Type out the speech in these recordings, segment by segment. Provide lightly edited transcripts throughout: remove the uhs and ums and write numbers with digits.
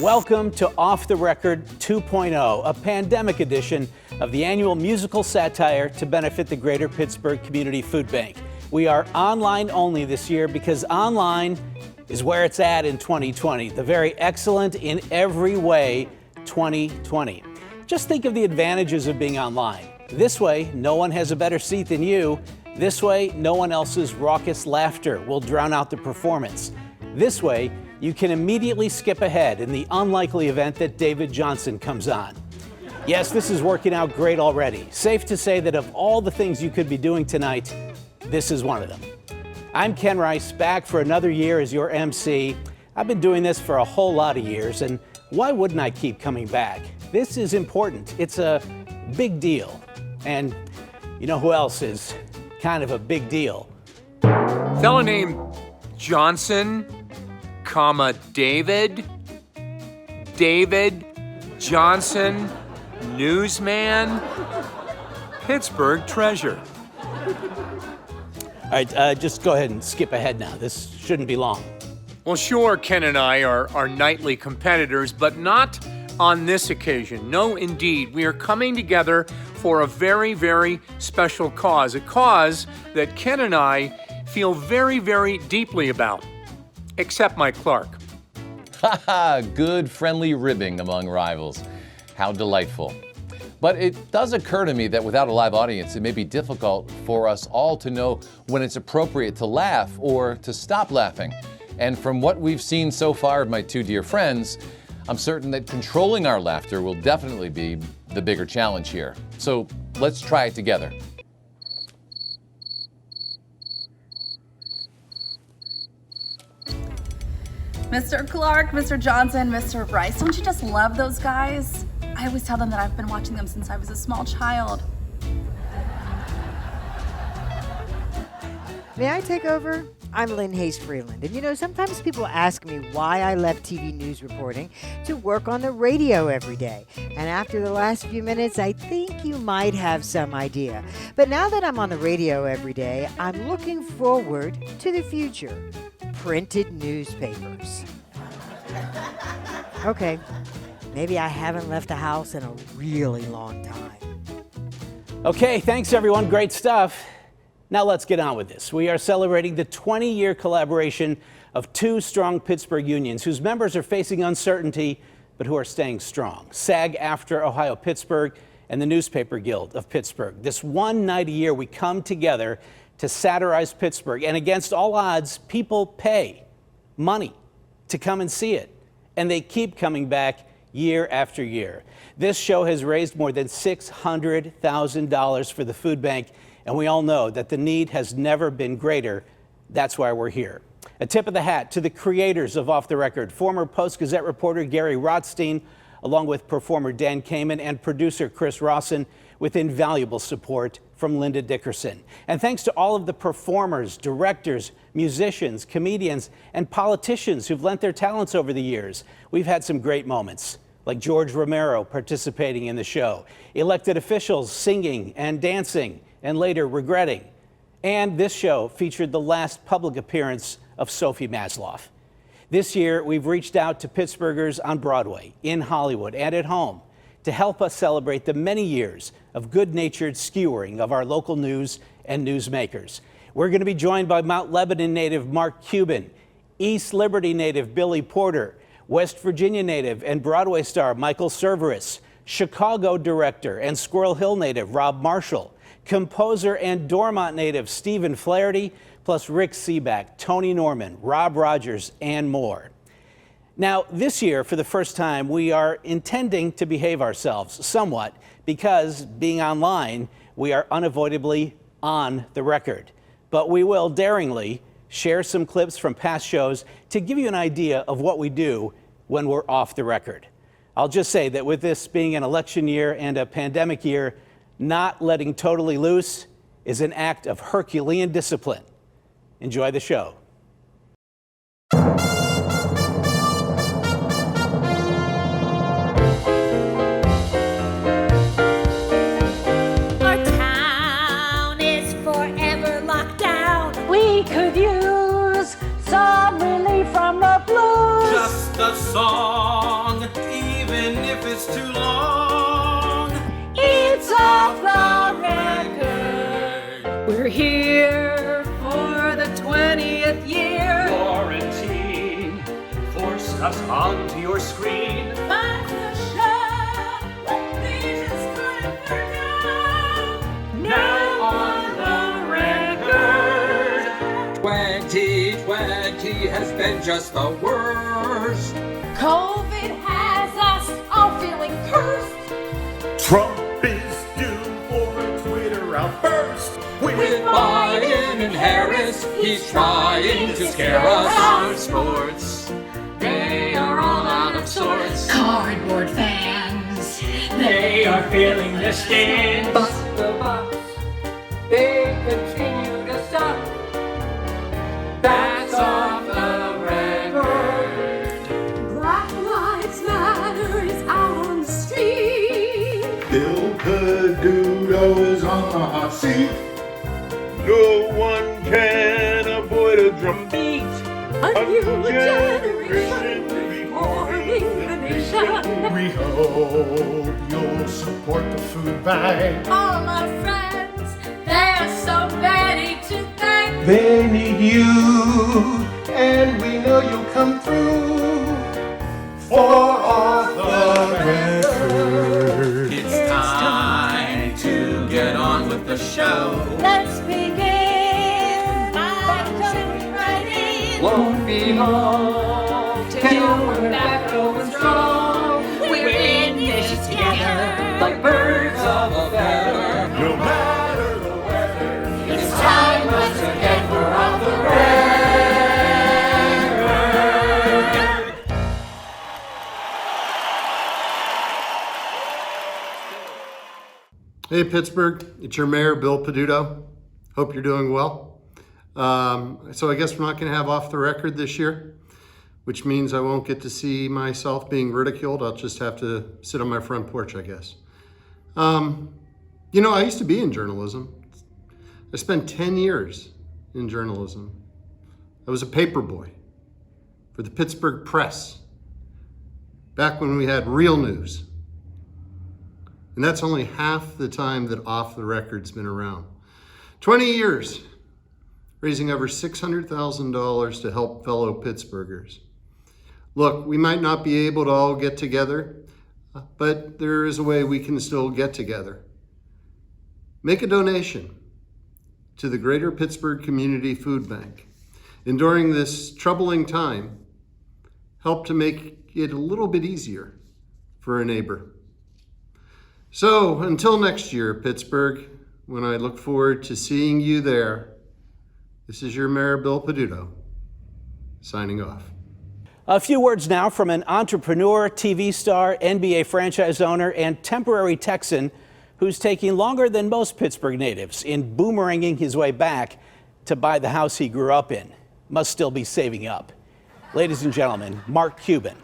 Welcome to Off the Record 2.0, a pandemic edition of the annual musical satire to benefit the Greater Pittsburgh Community Food Bank. We are online only this year because online is where it's at in 2020, the very excellent in every way 2020. Just think of the advantages of being online. This way, no one has a better seat than you. This way, no one else's raucous laughter will drown out the performance. This way, you can immediately skip ahead in the unlikely event that David Johnson comes on. Yes, this is working out great already. Safe to say that of all the things you could be doing tonight, this is one of them. I'm Ken Rice, back for another year as your MC. I've been doing this for a whole lot of years, and why wouldn't I keep coming back? This is important. It's a big deal. And you know who else is kind of a big deal? Fellow named Johnson, David Johnson, newsman, Pittsburgh treasure. All right, just go ahead and skip ahead now. This shouldn't be long. Well, sure, Ken and I are nightly competitors, but not on this occasion. No, indeed. We are coming together for a very, very special cause, a cause that Ken and I feel very, very deeply about. Except Mike Clark. Haha, good friendly ribbing among rivals. How delightful. But it does occur to me that without a live audience, it may be difficult for us all to know when it's appropriate to laugh or to stop laughing. And from what we've seen so far of my two dear friends, I'm certain that controlling our laughter will definitely be the bigger challenge here. So let's try it together. Mr. Clark, Mr. Johnson, Mr. Rice, don't you just love those guys? I always tell them that I've been watching them since I was a small child. May I take over? I'm Lynn Hayes Freeland, and you know, sometimes people ask me why I left TV news reporting to work on the radio every day. And after the last few minutes, I think you might have some idea. But now that I'm on the radio every day, I'm looking forward to the future. Printed newspapers. Okay, maybe I haven't left the house in a really long time. Okay, thanks everyone, great stuff. Now let's get on with this. We are celebrating the 20-year collaboration of two strong Pittsburgh unions whose members are facing uncertainty, but who are staying strong. SAG-AFTRA Ohio Pittsburgh and the Newspaper Guild of Pittsburgh. This one night a year we come together to satirize Pittsburgh, and against all odds, people pay money to come and see it, and they keep coming back year after year. This show has raised more than $600,000 for the food bank, and we all know that the need has never been greater. That's why we're here. A tip of the hat to the creators of Off the Record, former Post-Gazette reporter Gary Rothstein, along with performer Dan Kamen and producer Chris Rawson, with invaluable support from Linda Dickerson. And thanks to all of the performers, directors, musicians, comedians, and politicians who've lent their talents over the years. We've had some great moments, like George Romero participating in the show, elected officials singing and dancing and later regretting. And this show featured the last public appearance of Sophie Masloff. This year, we've reached out to Pittsburghers on Broadway, in Hollywood, and at home to help us celebrate the many years of good-natured skewering of our local news and newsmakers. We're going to be joined by Mount Lebanon native Mark Cuban, East Liberty native Billy Porter, West Virginia native and Broadway star Michael Cerveris, Chicago director and Squirrel Hill native Rob Marshall, composer and Dormont native Stephen Flaherty, plus Rick Seaback, Tony Norman, Rob Rogers, and more. Now, this year, for the first time, we are intending to behave ourselves somewhat because, being online, we are unavoidably on the record. But we will daringly share some clips from past shows to give you an idea of what we do when we're off the record. I'll just say that with this being an election year and a pandemic year, not letting totally loose is an act of Herculean discipline. Enjoy the show. the song, even if it's too long. It's off the record. We're here for the 20th year. Quarantine forced us onto your screen. But the show, we just couldn't forget. Now on the record. 2020 has been just the worst. COVID has us all feeling cursed. Trump is due for a Twitter outburst. With Biden and Harris, he's trying to scare us. On sports, they are all out of sorts. Cardboard fans, They are feeling the stings. bust the box. They continue to stop. That's off the record. Black Lives Matter is out on the street. Bill Peduto is on the hot seat. No one can avoid a drumbeat. A new generation reforming the nation. We hope you'll support the food bank. All my friends, they're so ready to thank. They need you, and we know you'll come through for Off the Record. It's time to get on with the show. Let's begin by jumping right in. Won't be long till we're back going strong. We're in this together. Like birds of a feather. No matter the weather, It's time once again we're on the record. Hey Pittsburgh, it's your mayor, Bill Peduto. Hope you're doing well. So I guess we're not going to have Off the Record this year, which means I won't get to see myself being ridiculed. I'll just have to sit on my front porch, I guess. You know, I used to be in journalism. I spent 10 years in journalism. I was a paper boy for the Pittsburgh Press, back when we had real news. And that's only half the time that Off the Record's been around. 20 years, raising over $600,000 to help fellow Pittsburghers. Look, we might not be able to all get together, but there is a way we can still get together. Make a donation to the Greater Pittsburgh Community Food Bank. And during this troubling time, help to make it a little bit easier for a neighbor. So until next year, Pittsburgh, when I look forward to seeing you there, this is your Mayor, Bill Peduto, signing off. A few words now from an entrepreneur, TV star, NBA franchise owner, and temporary Texan who's taking longer than most Pittsburgh natives in boomeranging his way back to buy the house he grew up in. Must still be saving up. Ladies and gentlemen, Mark Cuban.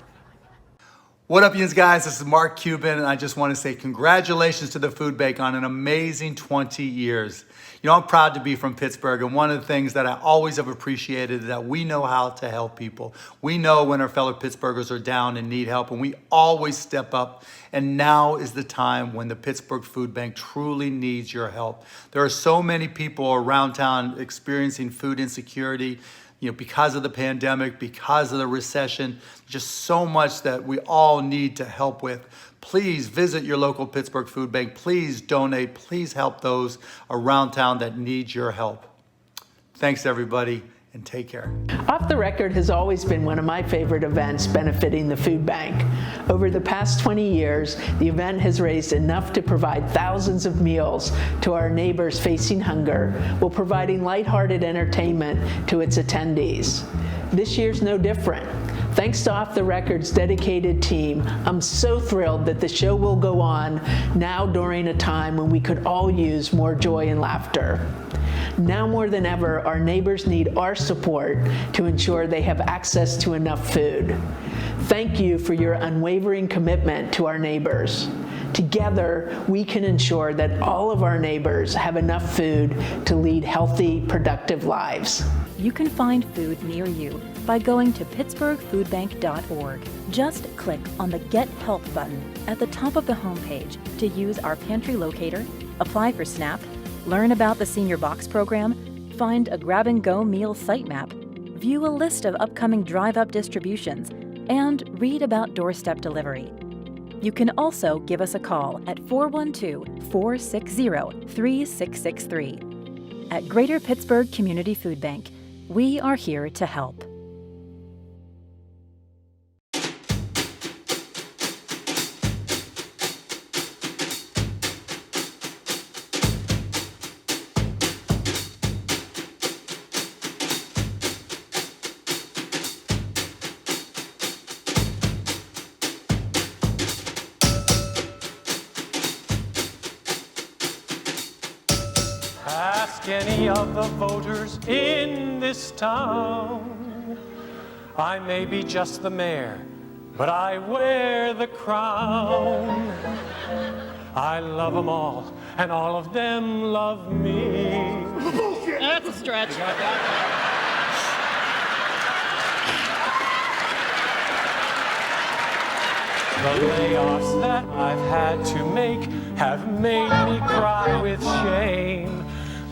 What up, yous guys? This is Mark Cuban, and I just want to say congratulations to the Food Bank on an amazing 20 years. You know, I'm proud to be from Pittsburgh, and one of the things that I always have appreciated is that we know how to help people. We know when our fellow Pittsburghers are down and need help, and we always step up. And now is the time when the Pittsburgh Food Bank truly needs your help. There are so many people around town experiencing food insecurity, you know, because of the pandemic, because of the recession, just so much that we all need to help with. Please visit your local Pittsburgh Food Bank. Please donate. Please help those around town that need your help. Thanks, everybody, and take care. Off the Record has always been one of my favorite events benefiting the food bank. Over the past 20 years, the event has raised enough to provide thousands of meals to our neighbors facing hunger, while providing lighthearted entertainment to its attendees. This year's no different. Thanks to Off the Record's dedicated team, I'm so thrilled that the show will go on now during a time when we could all use more joy and laughter. Now more than ever, our neighbors need our support to ensure they have access to enough food. Thank you for your unwavering commitment to our neighbors. Together, we can ensure that all of our neighbors have enough food to lead healthy, productive lives. You can find food near you by going to pittsburghfoodbank.org. Just click on the Get Help button at the top of the homepage to use our pantry locator, apply for SNAP, learn about the Senior Box program, find a grab-and-go meal site map, view a list of upcoming drive-up distributions, and read about doorstep delivery. You can also give us a call at 412-460-3663. At Greater Pittsburgh Community Food Bank, we are here to help. Ask any of the voters in this town. I may be just the mayor, but I wear the crown. I love them all, and all of them love me. That's a stretch. The layoffs that I've had to make have made me cry with shame.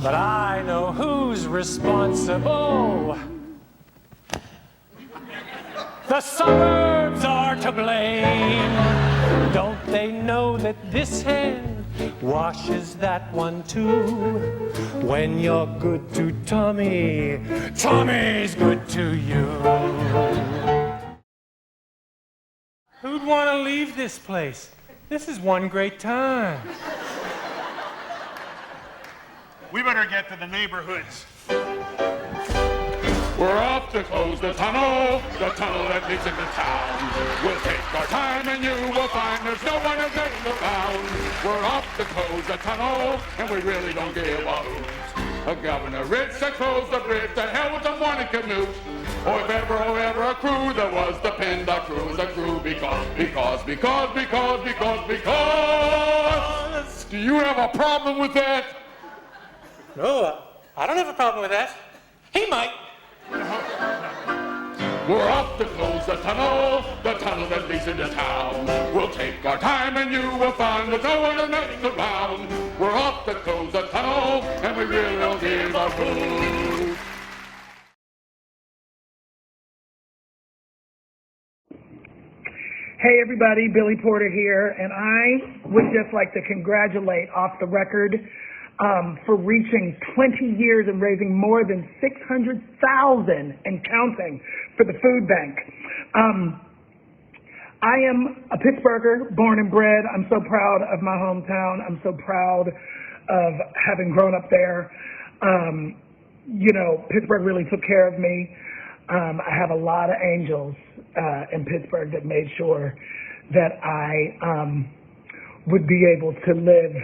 But I know who's responsible. The suburbs are to blame. Don't they know that this hand washes that one too? When you're good to Tommy, Tommy's good to you. Who'd want to leave this place? This is one great time. We better get to the neighborhoods. We're off to close the tunnel that leads into town. We'll take our time and you will find there's no one else around. We're off to close the tunnel and we really don't give a hoot. Governor Rich said close the bridge, the hell with the morning commute. Or if ever a crew, there was the PennDOT crew, the crew because. Do you have a problem with that? No, I don't have a problem with that. He might. We're off to close the tunnel that leads into town. We'll take our time and you will find there's no one else around. We're off to close the tunnel and we really don't give a hoot. Hey everybody, Billy Porter here, and I would just like to congratulate Off the Record for reaching 20 years and raising more than $600,000 and counting for the food bank. I am a Pittsburgher, born and bred. I'm so proud of my hometown. I'm so proud of having grown up there. Pittsburgh really took care of me. I have a lot of angels in Pittsburgh that made sure that I would be able to live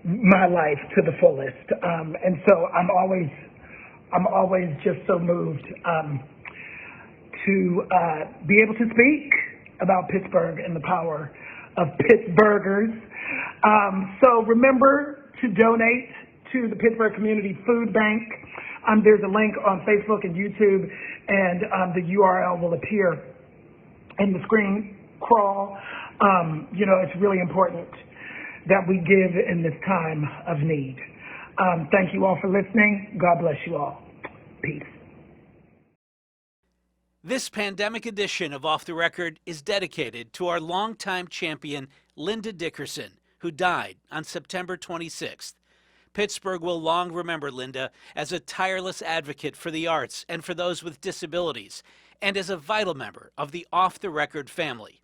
my life to the fullest. And so I'm always just so moved to be able to speak about Pittsburgh and the power of Pittsburghers. So remember to donate to the Pittsburgh Community Food Bank. There's a link on Facebook and YouTube, and the URL will appear in the screen crawl. It's really important that we give in this time of need. Thank you all for listening. God bless you all. Peace. This pandemic edition of Off the Record is dedicated to our longtime champion, Linda Dickerson, who died on September 26th. Pittsburgh will long remember Linda as a tireless advocate for the arts and for those with disabilities, and as a vital member of the Off the Record family.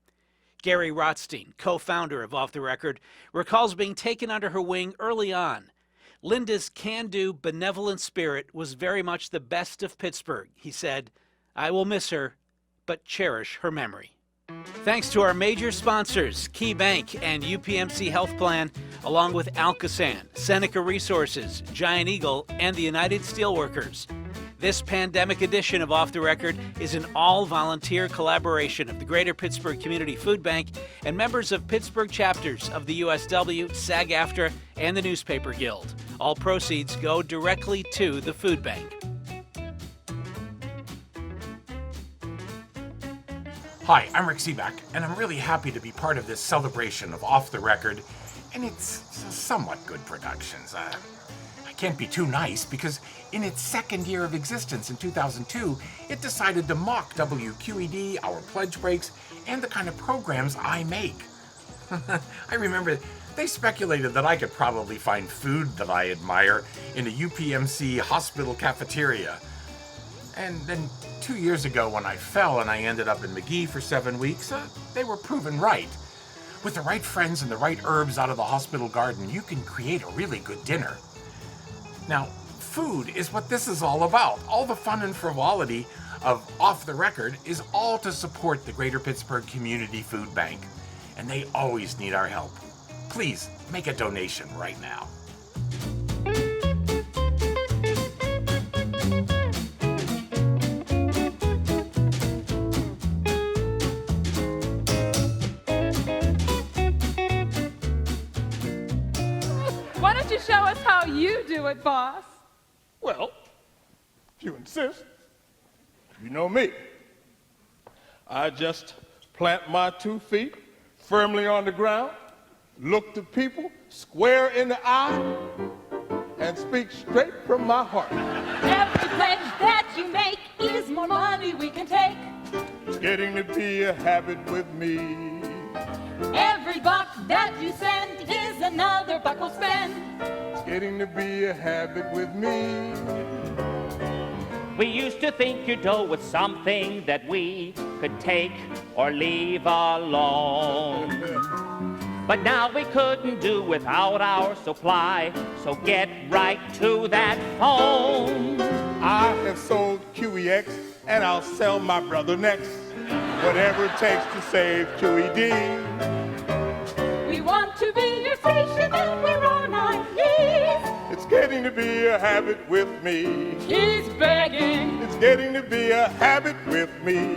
Gary Rothstein, co-founder of Off the Record, recalls being taken under her wing early on. Linda's can-do, benevolent spirit was very much the best of Pittsburgh, he said. I will miss her, but cherish her memory. Thanks to our major sponsors, Key Bank and UPMC Health Plan, along with Alcosan, Seneca Resources, Giant Eagle, and the United Steelworkers. This pandemic edition of Off the Record is an all-volunteer collaboration of the Greater Pittsburgh Community Food Bank and members of Pittsburgh chapters of the USW, SAG-AFTRA, and the Newspaper Guild. All proceeds go directly to the food bank. Hi, I'm Rick Seaback, and I'm really happy to be part of this celebration of Off the Record and its somewhat good productions. I can't be too nice because in its second year of existence in 2002, it decided to mock WQED, our pledge breaks, and the kind of programs I make. I remember they speculated that I could probably find food that I admire in a UPMC hospital cafeteria. And then 2 years ago when I fell and I ended up in McGee for 7 weeks, they were proven right. With the right friends and the right herbs out of the hospital garden, you can create a really good dinner. Now, food is what this is all about. All the fun and frivolity of Off the Record is all to support the Greater Pittsburgh Community Food Bank. And they always need our help. Please make a donation right now. Why don't you show us how you do it, boss? Well, if you insist, you know me. I just plant my 2 feet firmly on the ground, look the people square in the eye, and speak straight from my heart. Every pledge that you make is more money we can take. It's getting to be a habit with me. Every buck that you send is another buck we'll spend. It's getting to be a habit with me. We used to think your dough was something that we could take or leave alone. But now we couldn't do without our supply, so get right to that phone. I have sold QEX and I'll sell my brother next. Whatever it takes to save QED. We want to be your station and we're on our knees. It's getting to be a habit with me. He's begging. It's getting to be a habit with me.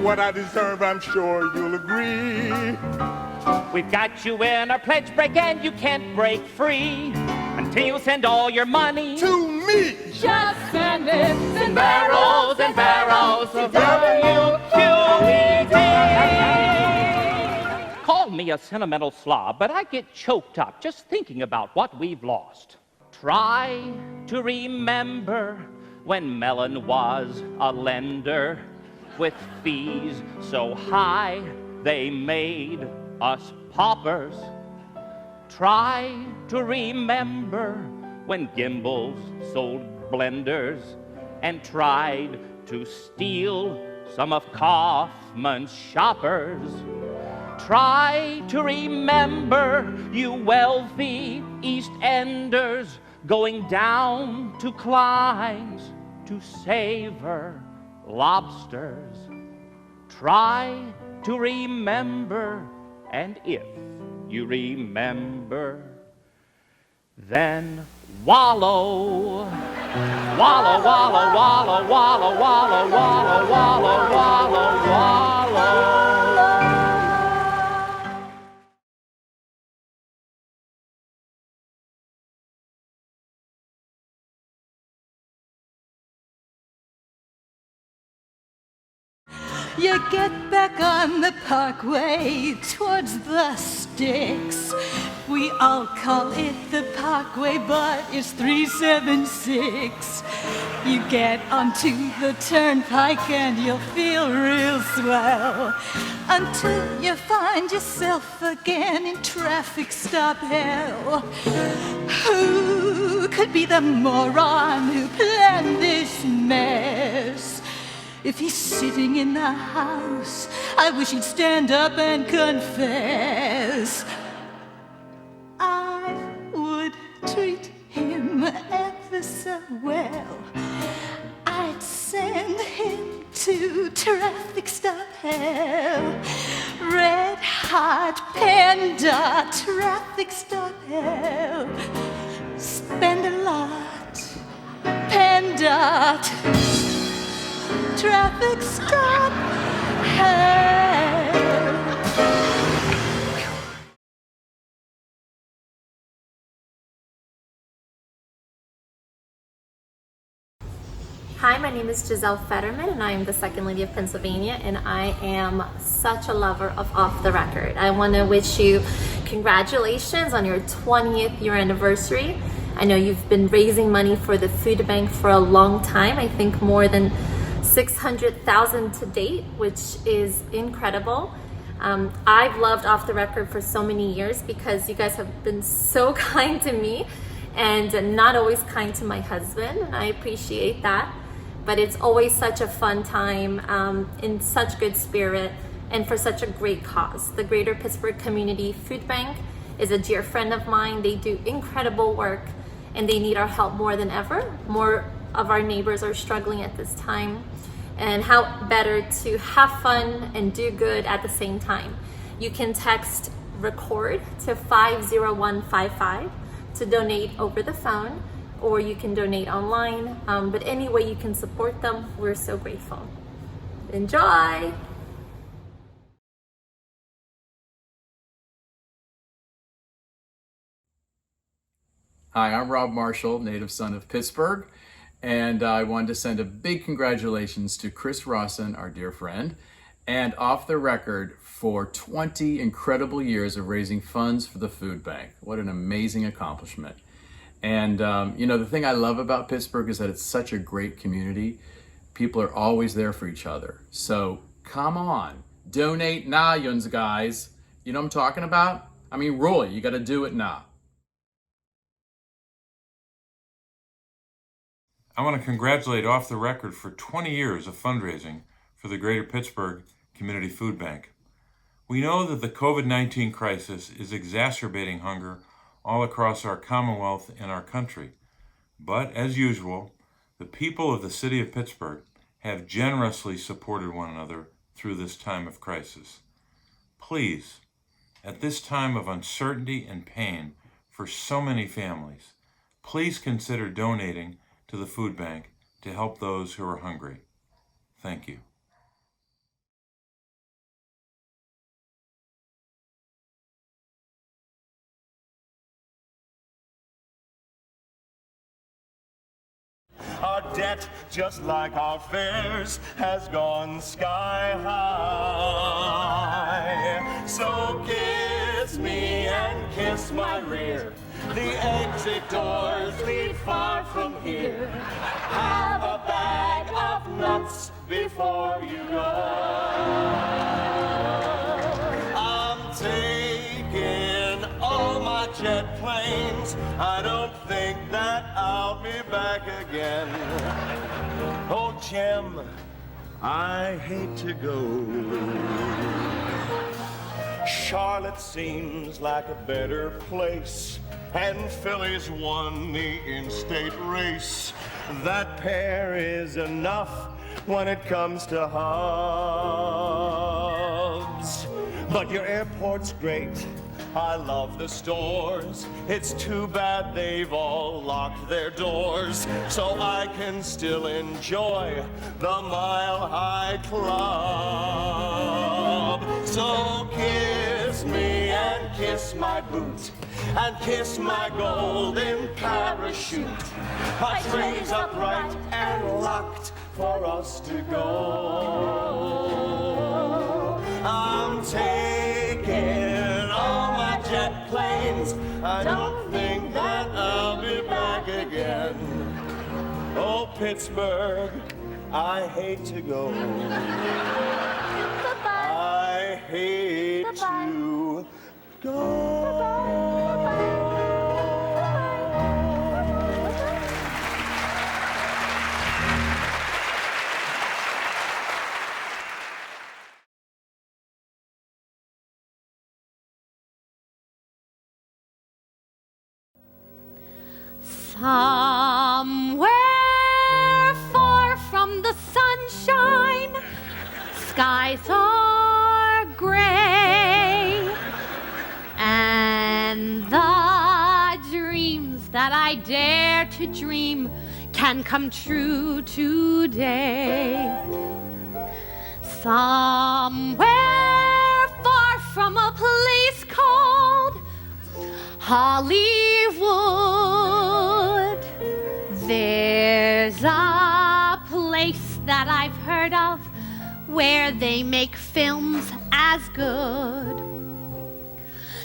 What I deserve, I'm sure you'll agree. We've got you in our pledge break and you can't break free until you send all your money to me. Just send it in barrels and barrels of WQED. Call me a sentimental slob, but I get choked up just thinking about what we've lost. Try to remember when Mellon was a lender, with fees so high they made us paupers. Try to remember when Gimbels sold blenders and tried to steal some of Kaufman's shoppers. Try to remember, you wealthy East Enders, going down to Klein's to savor lobsters. Try to remember, and if you remember, then wallow. Wallow, wallow, wallow, wallow, wallow, wallow, wallow, wallow, wallow. You get back on the parkway towards the sticks. We all call it the parkway, but it's 376. You get onto the turnpike and you'll feel real swell until you find yourself again in traffic stop hell. Who could be the moron who planned this mess? If he's sitting in the house, I wish he'd stand up and confess. treat him ever so well. I'd send him to traffic stop hell. Red hot panda, traffic stop hell. Spend a lot, panda, traffic stop hell. Hi, my name is Giselle Fetterman and I am the Second Lady of Pennsylvania, and I am such a lover of Off the Record. I want to wish you congratulations on your 20th year anniversary. I know you've been raising money for the food bank for a long time. I think more than $600,000 to date, which is incredible. I've loved Off the Record for so many years because you guys have been so kind to me and not always kind to my husband, and I appreciate that. But it's always such a fun time, in such good spirit, and for such a great cause. The Greater Pittsburgh Community Food Bank is a dear friend of mine. They do incredible work and they need our help more than ever. More of our neighbors are struggling at this time, and how better to have fun and do good at the same time. You can text RECORD to 50155 to donate over the phone, or you can donate online, but any way you can support them, we're so grateful. Enjoy! Hi, I'm Rob Marshall, native son of Pittsburgh, and I wanted to send a big congratulations to Chris Rawson, our dear friend, and Off the Record for 20 incredible years of raising funds for the food bank. What an amazing accomplishment. And you know, the thing I love about Pittsburgh is that it's such a great community. People are always there for each other. So come on, donate now, yuns guys. You know what I'm talking about? I mean, really, you gotta do it now. I want to congratulate Off the Record for 20 years of fundraising for the Greater Pittsburgh Community Food Bank. We know that the COVID-19 crisis is exacerbating hunger all across our Commonwealth and our country. But as usual, the people of the city of Pittsburgh have generously supported one another through this time of crisis. Please, at this time of uncertainty and pain for so many families, please consider donating to the food bank to help those who are hungry. Thank you. Our debt, just like our fares, has gone sky high. So kiss me and kiss my rear. The exit doors lead far from here. Have a bag of nuts before you go. I'm taking all my jet planes. I don't think that I'll be back again. Oh, Jim, I hate to go. Charlotte seems like a better place, and Philly's won the in-state race. That pair is enough when it comes to hubs. But your airport's great. I love the stores. It's too bad they've all locked their doors, so I can still enjoy the Mile High Club. So kiss me and kiss my boot and kiss my golden parachute. My train's upright and locked for us to go. I'm taking all my jet planes. I don't think that I'll be back again. Oh, Pittsburgh, I hate to go. I hate to go. Somewhere far from the sunshine, skies are gray, and the dreams that I dare to dream can come true today. Somewhere far from a place called Hollywood, there's a place that I've heard of where they make films as good.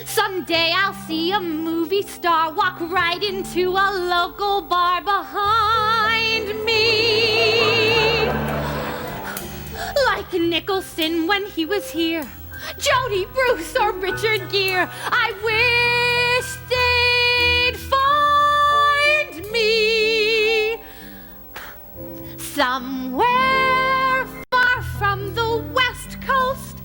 Someday I'll see a movie star walk right into a local bar behind me. Like Nicholson when he was here, Jody Bruce or Richard Gere, I wish they'd find me. Somewhere far from the West Coast,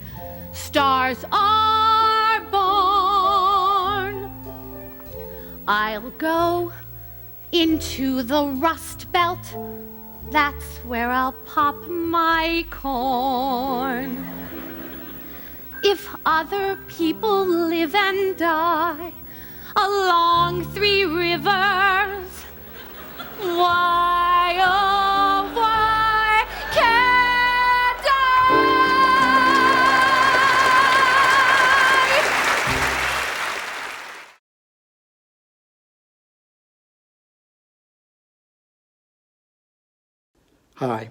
stars are born. I'll go into the Rust Belt, that's where I'll pop my corn. If other people live and die along 3 rivers, why, oh, why can't I? Hi,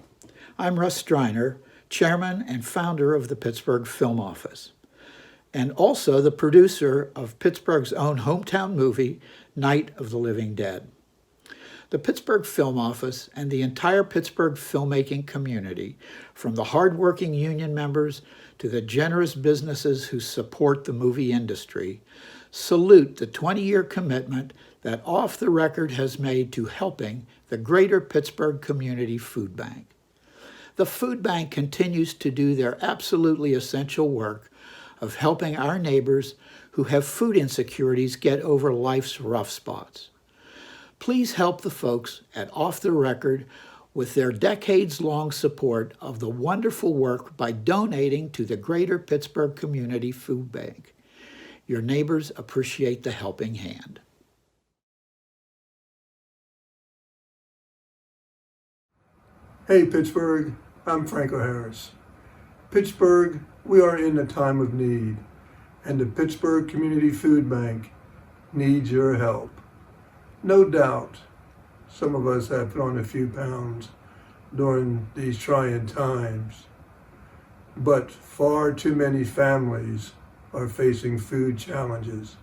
I'm Russ Striner, Chairman and founder of the Pittsburgh Film Office, and also the producer of Pittsburgh's own hometown movie, Night of the Living Dead. The Pittsburgh Film Office and the entire Pittsburgh filmmaking community, from the hardworking union members to the generous businesses who support the movie industry, salute the 20-year commitment that Off the Record has made to helping the Greater Pittsburgh Community Food Bank. The food bank continues to do their absolutely essential work of helping our neighbors who have food insecurities get over life's rough spots. Please help the folks at Off the Record with their decades-long support of the wonderful work by donating to the Greater Pittsburgh Community Food Bank. Your neighbors appreciate the helping hand. Hey Pittsburgh, I'm Franco Harris. Pittsburgh, we are in a time of need, and the Pittsburgh Community Food Bank needs your help. No doubt, some of us have put on a few pounds during these trying times, but far too many families are facing food challenges.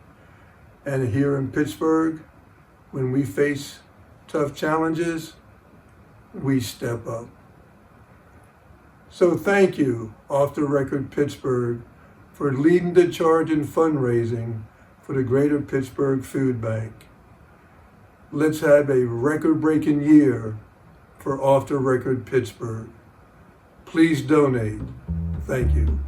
And here in Pittsburgh, when we face tough challenges, we step up. So thank you, Off the Record Pittsburgh, for leading the charge in fundraising for the Greater Pittsburgh Food Bank. Let's have a record-breaking year for Off the Record Pittsburgh. Please donate. Thank you.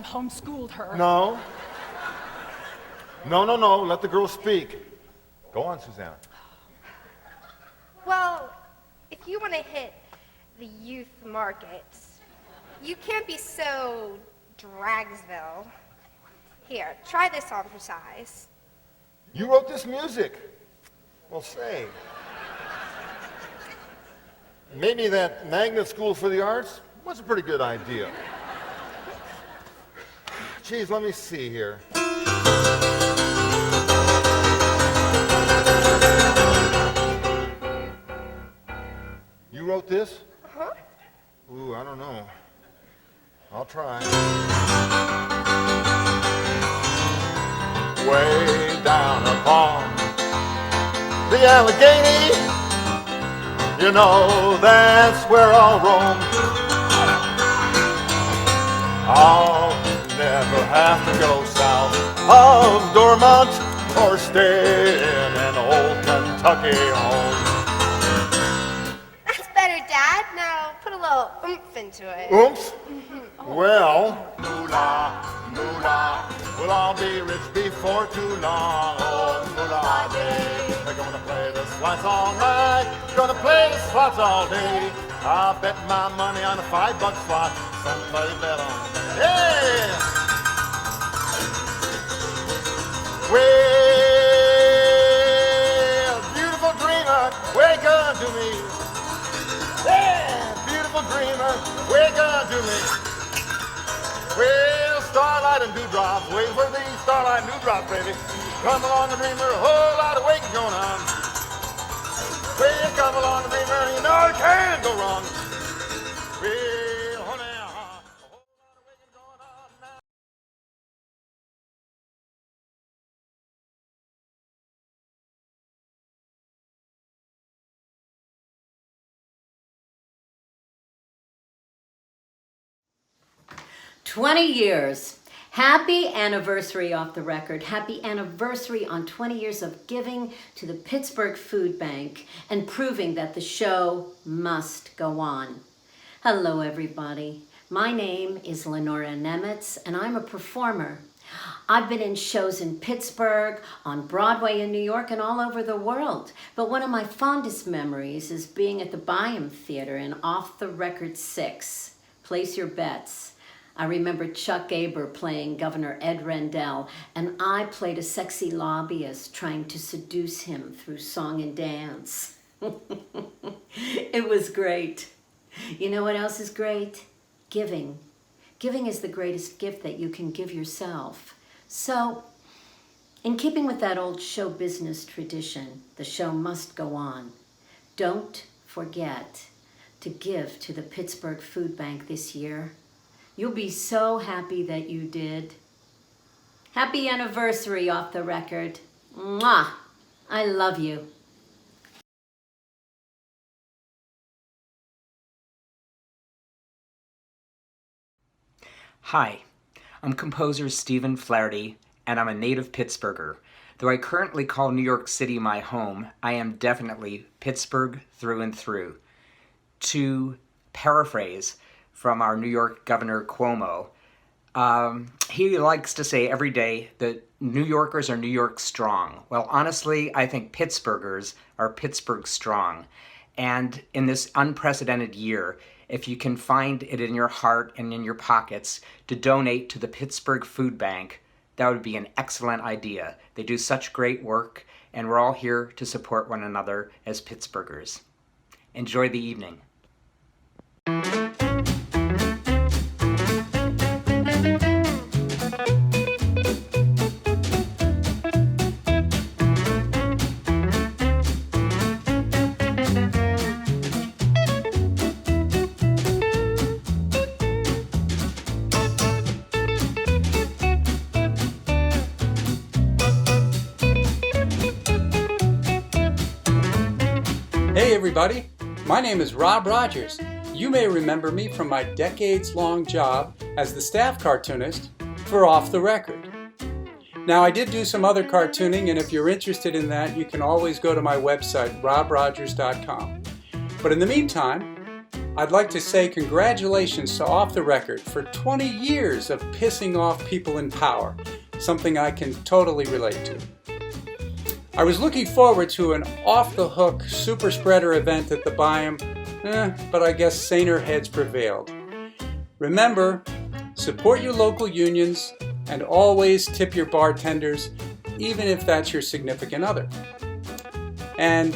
Homeschooled her. No. No. Let the girl speak. Go on, Susanna. Well, if you want to hit the youth market, you can't be so Dragsville. Here, try this on for size. You wrote this music. Well, say. Maybe that magnet school for the arts was a pretty good idea. Geez, let me see here. You wrote this? Uh-huh. Ooh, I don't know. I'll try. the Allegheny. You know, that's where I'll roam. I'll never have to go south of Dormont or stay in an old Kentucky home. That's better, Dad. Now put a little oomph into it. Oomph? Well, moolah, moolah, well, I'll be rich before too long. Oh, moolah day. They're gonna play the slots all night, gonna play the slots all day. I'll bet my money on a $5 slot. Somebody bet on it. Yeah! Well, beautiful dreamer, wake up to me. Yeah, beautiful dreamer, wake up to me. Well, starlight and dewdrops, wait for the starlight and dewdrops, baby. Come along, dreamer, a whole lot of waking going on. Well, come along, dreamer, you know it can't go wrong. Well, honey, a whole lot of waking going on now. 20 years. Happy anniversary Off the Record. Happy anniversary on 20 years of giving to the Pittsburgh Food Bank and proving that the show must go on. Hello, everybody. My name is Lenora Nemitz, and I'm a performer. I've been in shows in Pittsburgh, on Broadway in New York, and all over the world. But one of my fondest memories is being at the Byham Theater in Off the Record 6. Place your bets. I remember Chuck Aber playing Governor Ed Rendell, and I played a sexy lobbyist trying to seduce him through song and dance. It was great. You know what else is great? Giving. Giving is the greatest gift that you can give yourself. So, in keeping with that old show business tradition, the show must go on. Don't forget to give to the Pittsburgh Food Bank this year. You'll be so happy that you did. Happy anniversary Off the Record. Mwah! I love you. Hi, I'm composer Stephen Flaherty, and I'm a native Pittsburgher. Though I currently call New York City my home, I am definitely Pittsburgh through and through. To paraphrase from our New York Governor Cuomo, he likes to say every day that New Yorkers are New York strong. Well, honestly, I think Pittsburghers are Pittsburgh strong. And in this unprecedented year, if you can find it in your heart and in your pockets to donate to the Pittsburgh Food Bank, that would be an excellent idea. They do such great work, and we're all here to support one another as Pittsburghers. Enjoy the evening. Hey everybody, my name is Rob Rogers. You may remember me from my decades-long job as the staff cartoonist for Off the Record. Now, I did do some other cartooning, and if you're interested in that, you can always go to my website, robrogers.com. But in the meantime, I'd like to say congratulations to Off the Record for 20 years of pissing off people in power, something I can totally relate to. I was looking forward to an off-the-hook super spreader event at the Byham, but I guess saner heads prevailed. Remember, support your local unions and always tip your bartenders, even if that's your significant other. And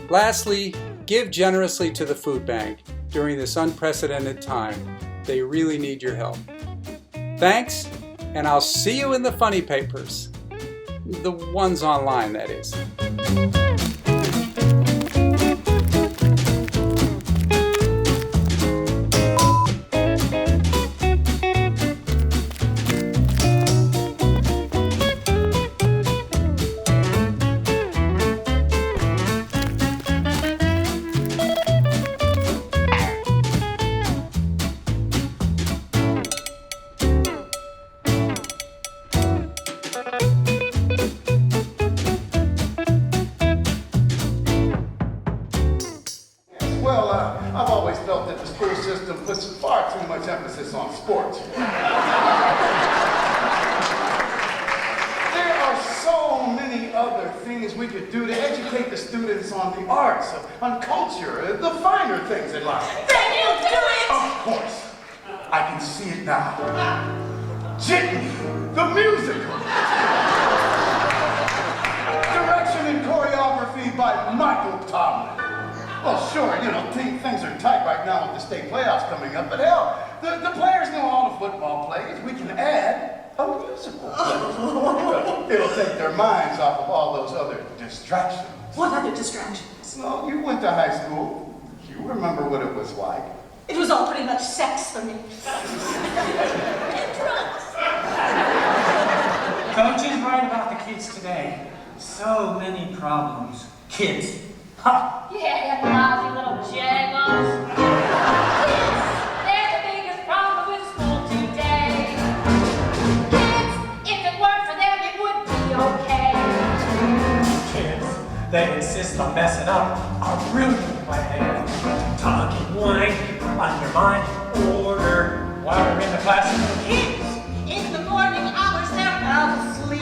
lastly, give generously to the food bank during this unprecedented time. They really need your help. Thanks, and I'll see you in the funny papers. The ones online, that is. we could do to educate the students on the arts, on culture, the finer things in life. Then you do it! Of course. I can see it now. Jitney, the musical. Direction and choreography by Michael Tomlin. Well, sure, you know, things are tight right now with the state playoffs coming up, but hell, the players know all the football plays. We can add a musical play. It'll take their minds off of all those other distractions. What other distractions? Well, you went to high school. You remember what it was like. It was all pretty much sex for me. And drugs. Coach is right about the kids today. So many problems. Kids. Ha! Yeah, lousy little jaggos. Kids, they're the biggest problem with school today. Kids, if it weren't for them, it would be okay. Kids, they insist on messing up our brilliant plan. Talking wine, undermine order while we're in the classroom. Kids, in the morning hours, they're out asleep.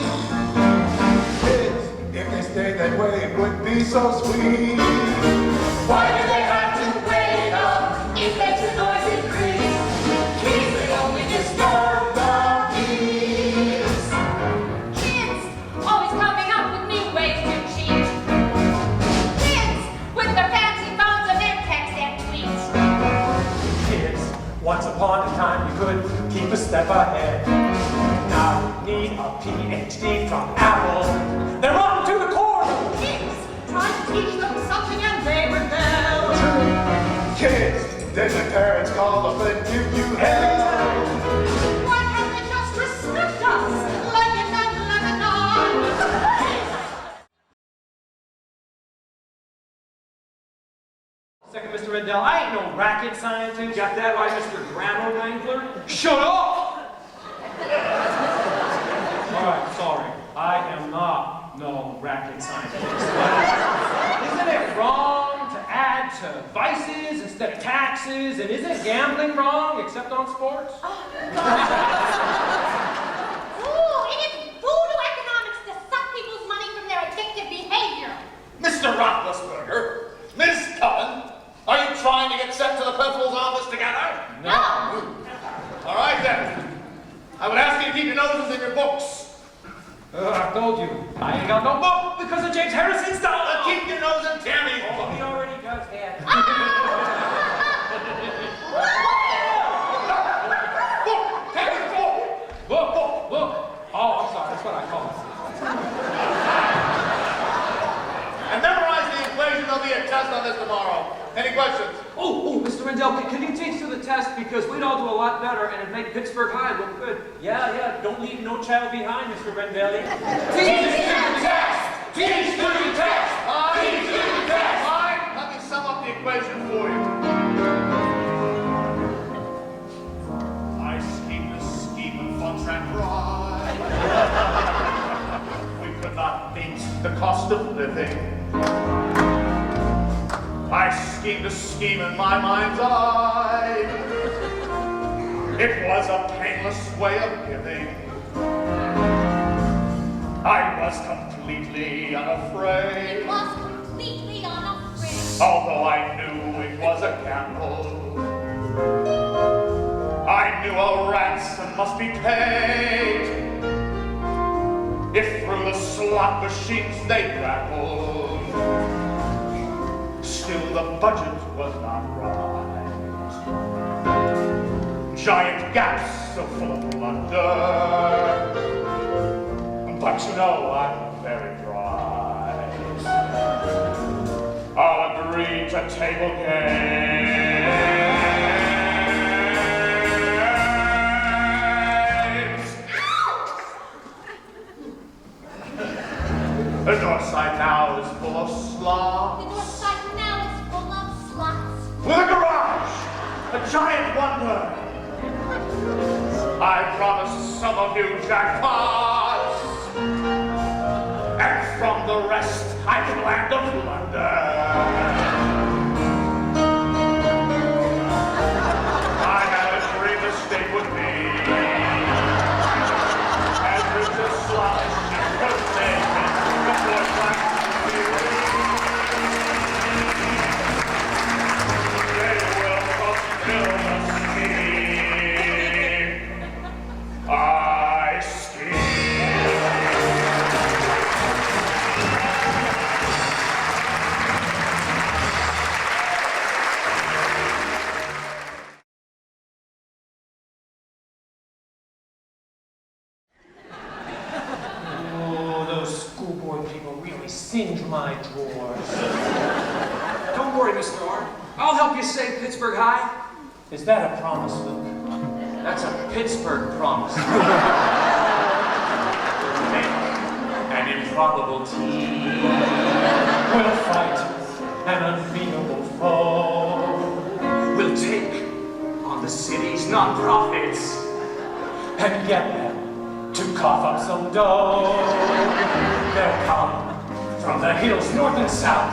Kids, if they stayed that way, it would be so sweet. Why do they have to wake up? It makes the noise increase. Kids, they only disturb the peace. Kids, always coming up with new ways to cheat. Kids, with their fancy phones and their text and tweets. Kids, once upon a time you could keep a step ahead. Now you need a PhD from Apple. They're on to the core. Kids, try to teach them something and they rebel. Kids, then the parents call up and give you hell. Why can't they just respect us like in that Lebanon? Second, Mr. Rendell, I ain't no racket scientist. Got that right, Mr. Grammar Wrangler? Shut up! All right, sorry. I am not no racket scientist. Isn't it wrong to add to vices instead of taxes? And isn't gambling wrong except on sports? Ooh, it is voodoo economics to suck people's money from their addictive behavior. Mr. Roethlisberger, Ms. Cullen, are you trying to get sent to the principal's office together? No. All right, then. I would ask you to keep your noses in your books. I told you, I ain't got no book because of James Harrison's dollar. Keep your nose in Tammy's book. Oh, he already does that. Book! Tammy's book! Book. Oh, I'm sorry, that's what I call it. And memorize the equation. There'll be a test on this tomorrow. Any questions? Oh, Mr. Rendell, can you teach to the test? Because we'd all do a lot better and it'd make Pittsburgh High look good. Yeah, don't leave no child behind, Mr. Rendell. Teach to the test! Teach to the test! Teach to the test! Fine, let me sum up the equation for you. I scheme the scheme and fun track ride. We could not meet the cost of living. I schemed a scheme in my mind's eye. It was a painless way of giving. I was completely unafraid. It was completely unafraid. Although I knew it was a gamble. I knew a ransom must be paid. If through the slot machines they grappled. Still the budget was not right. Giant gaps so full of blunder. But you know I'm very bright. I'll agree to table games. The north side now is full of slots. The north side now is full of slots. With a garage, a giant wonder. I promised some of you jackpots. And from the rest, I plan to plunder. I had a dream the state would be. As with the slot machine, the boy class singe my drawers. Don't worry, Mr. Orr. I'll help you save Pittsburgh High. Is that a promise, Luke? That's a Pittsburgh promise. An improbable team will fight an unbeatable foe. We'll take on the city's non-profits and get them to cough up some dough. They'll come from the hills north and south.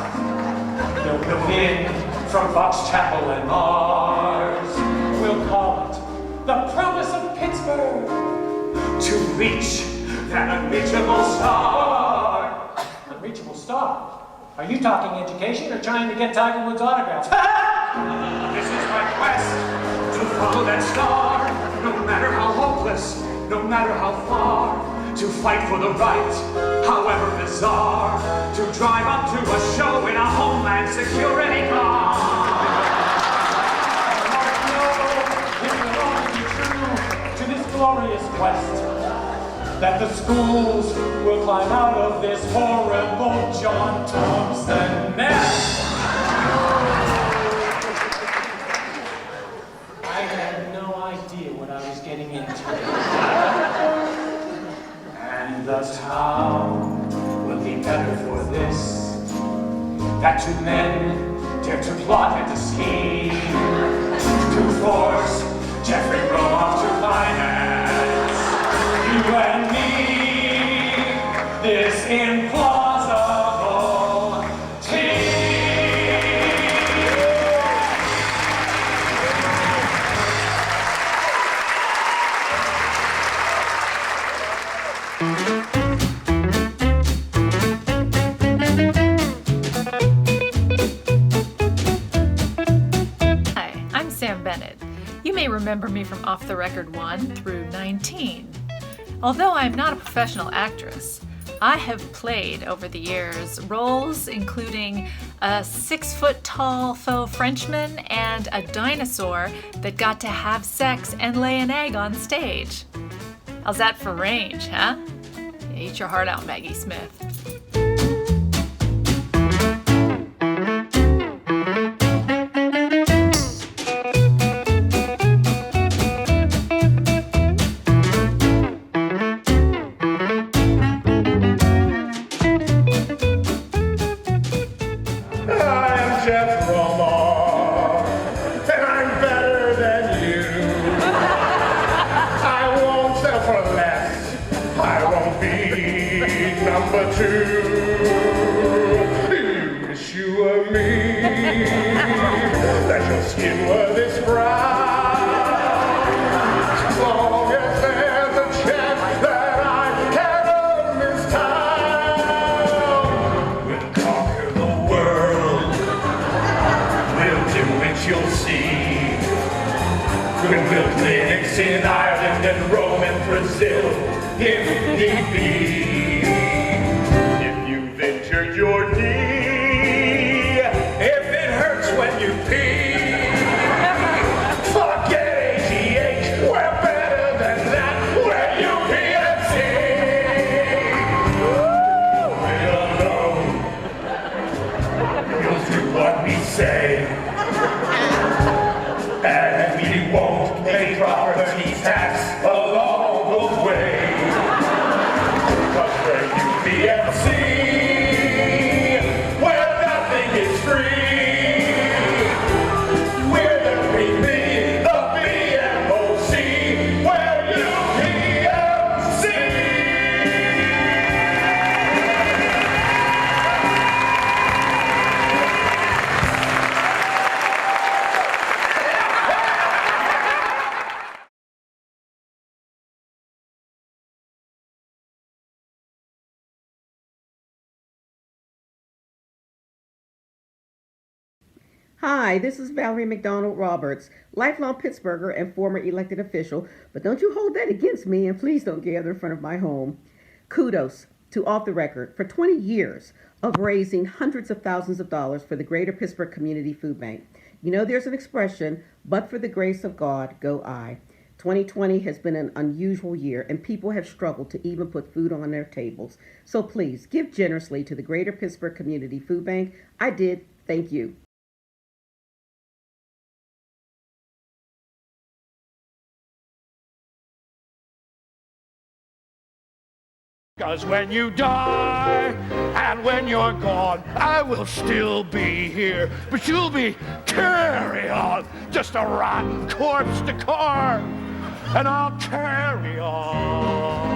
They'll come in from Fox Chapel and Mars. We'll call it the promise of Pittsburgh to reach that unreachable star. Unreachable star? Are you talking education or trying to get Tiger Woods' autographs? This is my quest to follow that star, no matter how hopeless, no matter how far, to fight for the right, however bizarre, to drive up to a show in a Homeland Security car. It will only be true to this glorious quest that the schools will climb out of this horrible John Thompson mess. I had no idea what I was getting into. And the town will be better for this. That two men dare to plot and to scheme, to force Jeffrey Romoff to finance you and me, this implausible team. Hi, I'm Sam Bennett. You may remember me from Off the Record 1 through 19. Although I'm not a professional actress, I have played over the years roles including a 6-foot-tall faux Frenchman and a dinosaur that got to have sex and lay an egg on stage. How's that for range, huh? Yeah, eat your heart out, Maggie Smith. In Ireland and Rome and Brazil, if need be. If you've injured your knee, if it hurts when you pee, forget AGH, we're better than that when you PNC. We're alone. You'll do what we say. And we won't pay property tax along the way. Cause we're UPMC, where nothing is free. We're the PP, the BMOC, we're UPMC. Hi, this is Valerie McDonald Roberts, lifelong Pittsburgher and former elected official, but don't you hold that against me and please don't gather in front of my home. Kudos to Off the Record for 20 years of raising hundreds of thousands of dollars for the Greater Pittsburgh Community Food Bank. You know there's an expression, but for the grace of God, go I. 2020 has been an unusual year, and people have struggled to even put food on their tables. So please, give generously to the Greater Pittsburgh Community Food Bank. I did. Thank you. Because when you die and when you're gone, I will still be here, but you'll be carry on, just a rotten corpse to carve, and I'll carry on.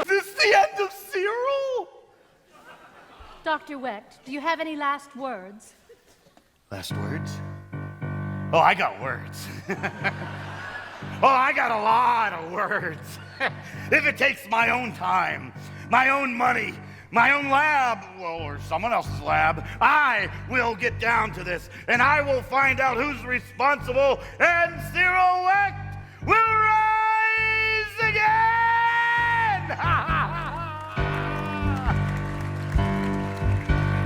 Is this the end of Cyril? Dr. Wecht, do you have any last words? Last words? Oh, I got words. Oh, I got a lot of words. If it takes my own time, my own money, my own lab, well, or someone else's lab, I will get down to this, and I will find out who's responsible, and Cyril Wecht will rise again!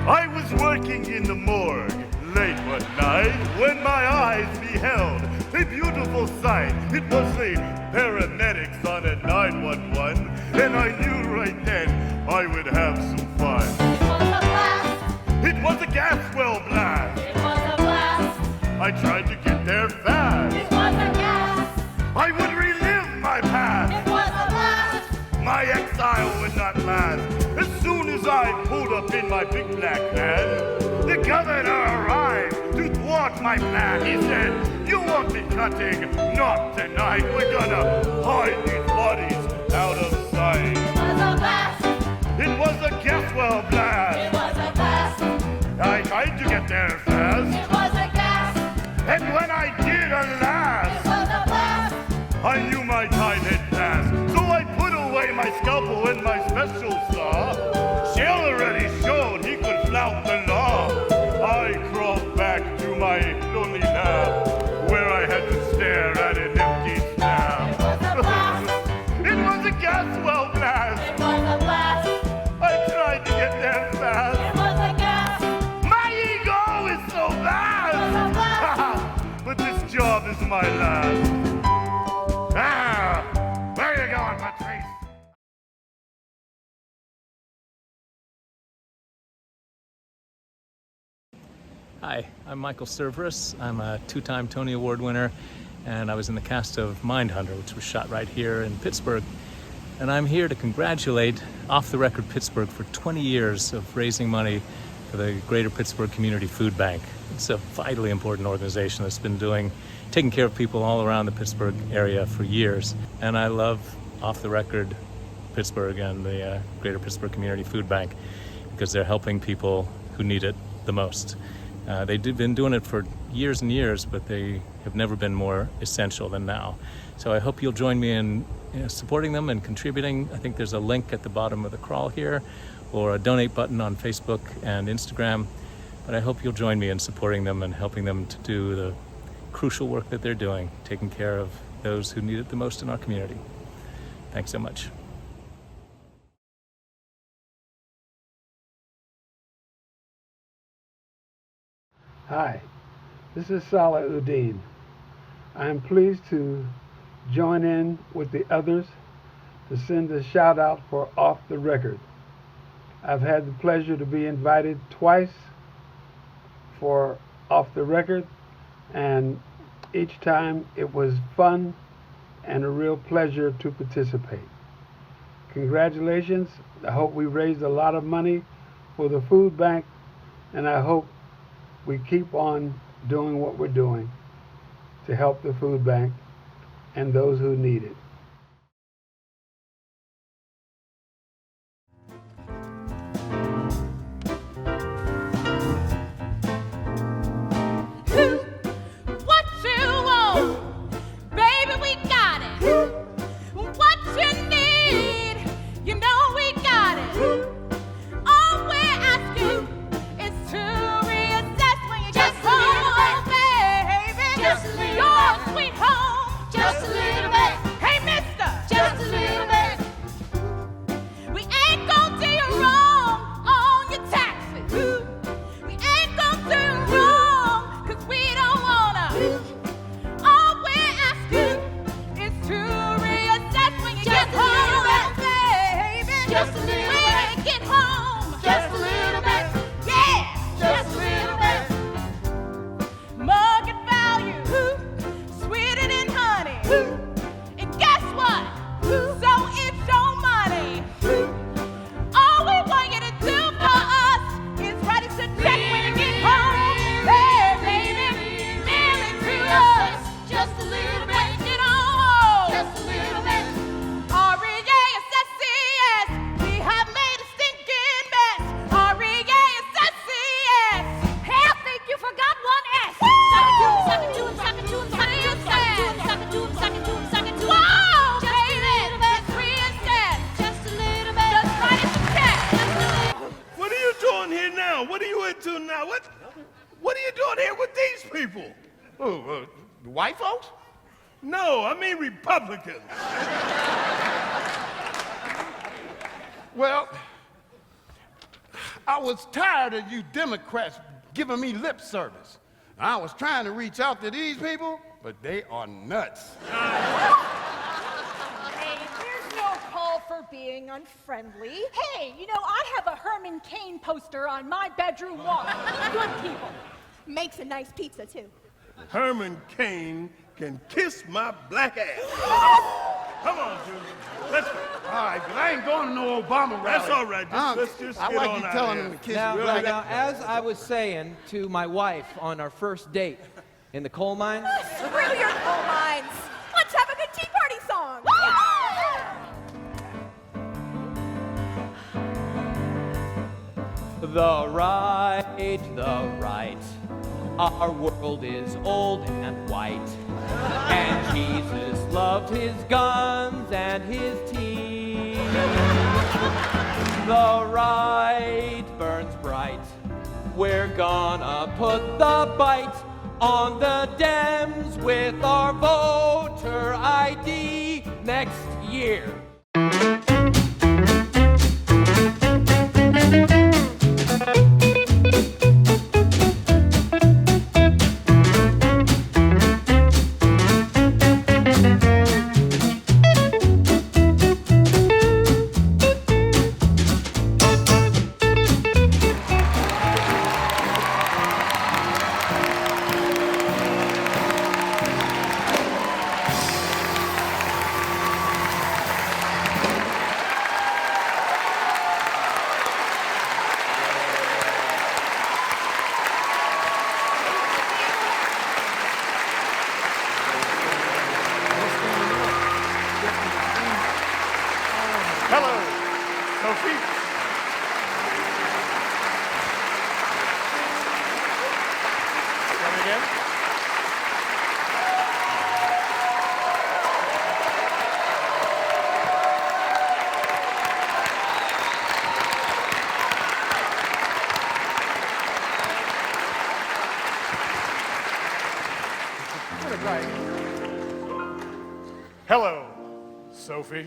I was working in the morgue late one night when my eyes beheld a beautiful sight. It was the paramedics on a 911, and I knew right then I would have some fun. It was a gas well blast. It was a blast. I tried to get there fast. It was a gas. I would relive my past. It was a blast. My exile would not last. As soon as I pulled up in my big black van, the governor arrived to thwart my plan. He said, "You won't be cutting, not tonight. We're gonna hide these bodies out of sight." It was a blast. It was a gas well blast. It was a blast. I tried to get there fast. It was a gas. And when I did, alas, It was a blast. I knew my time had passed. So I put away my scalpel and my special saw. Shell already showed he could flout the law. I crawled back to my lonely lab, where I had to stare at an empty slab. It was a blast. It was a gas well blast. It was a blast. I tried to get there fast. It was a gas. My ego is so vast. It was a blast. But this job is my last. Where you going, Patrice? Hi, I'm Michael Cerveris. I'm a two-time Tony Award winner, and I was in the cast of Mindhunter, which was shot right here in Pittsburgh. And I'm here to congratulate Off the Record Pittsburgh for 20 years of raising money for the Greater Pittsburgh Community Food Bank. It's a vitally important organization that's been taking care of people all around the Pittsburgh area for years. And I love Off the Record Pittsburgh and the Greater Pittsburgh Community Food Bank because they're helping people who need it the most. They've been doing it for years and years, but they have never been more essential than now. So I hope you'll join me in supporting them and contributing. I think there's a link at the bottom of the crawl here, or a donate button on Facebook and Instagram. But I hope you'll join me in supporting them and helping them to do the crucial work that they're doing, taking care of those who need it the most in our community. Thanks so much. Hi, this is Salah Uddin. I am pleased to join in with the others to send a shout out for Off the Record. I've had the pleasure to be invited twice for Off the Record, and each time it was fun and a real pleasure to participate. Congratulations. I hope we raised a lot of money for the food bank, and I hope we keep on doing what we're doing to help the food bank and those who need it. What you want, baby, we got it. What you need, you know we got it. All we're asking is to reassess when you get home, baby. Just a little Your bit. sweet home. Just a little bit. Hey, Who, the white folks? No, I mean Republicans. Well, I was tired of you Democrats giving me lip service. I was trying to reach out to these people, but they are nuts. Hey, there's no call for being unfriendly. Hey, you know, I have a Herman Cain poster on my bedroom wall. Good people. Makes a nice pizza, too. Herman Cain can kiss my black ass. Come on, Junior. Let's go. All right, but I ain't going to no Obama rally. That's all right. Let's just I get like on you out telling here. them to kiss Now, your black now, as I was saying to my wife on our first date in the coal mines. Screw your coal mines. Let's have a good Tea Party song. The right. Our world is old and white. And Jesus loved his guns and his tea. The right burns bright. We're gonna put the bite on the Dems with our voter ID next year. Hello, Sophie. Come again? Hello, Sophie.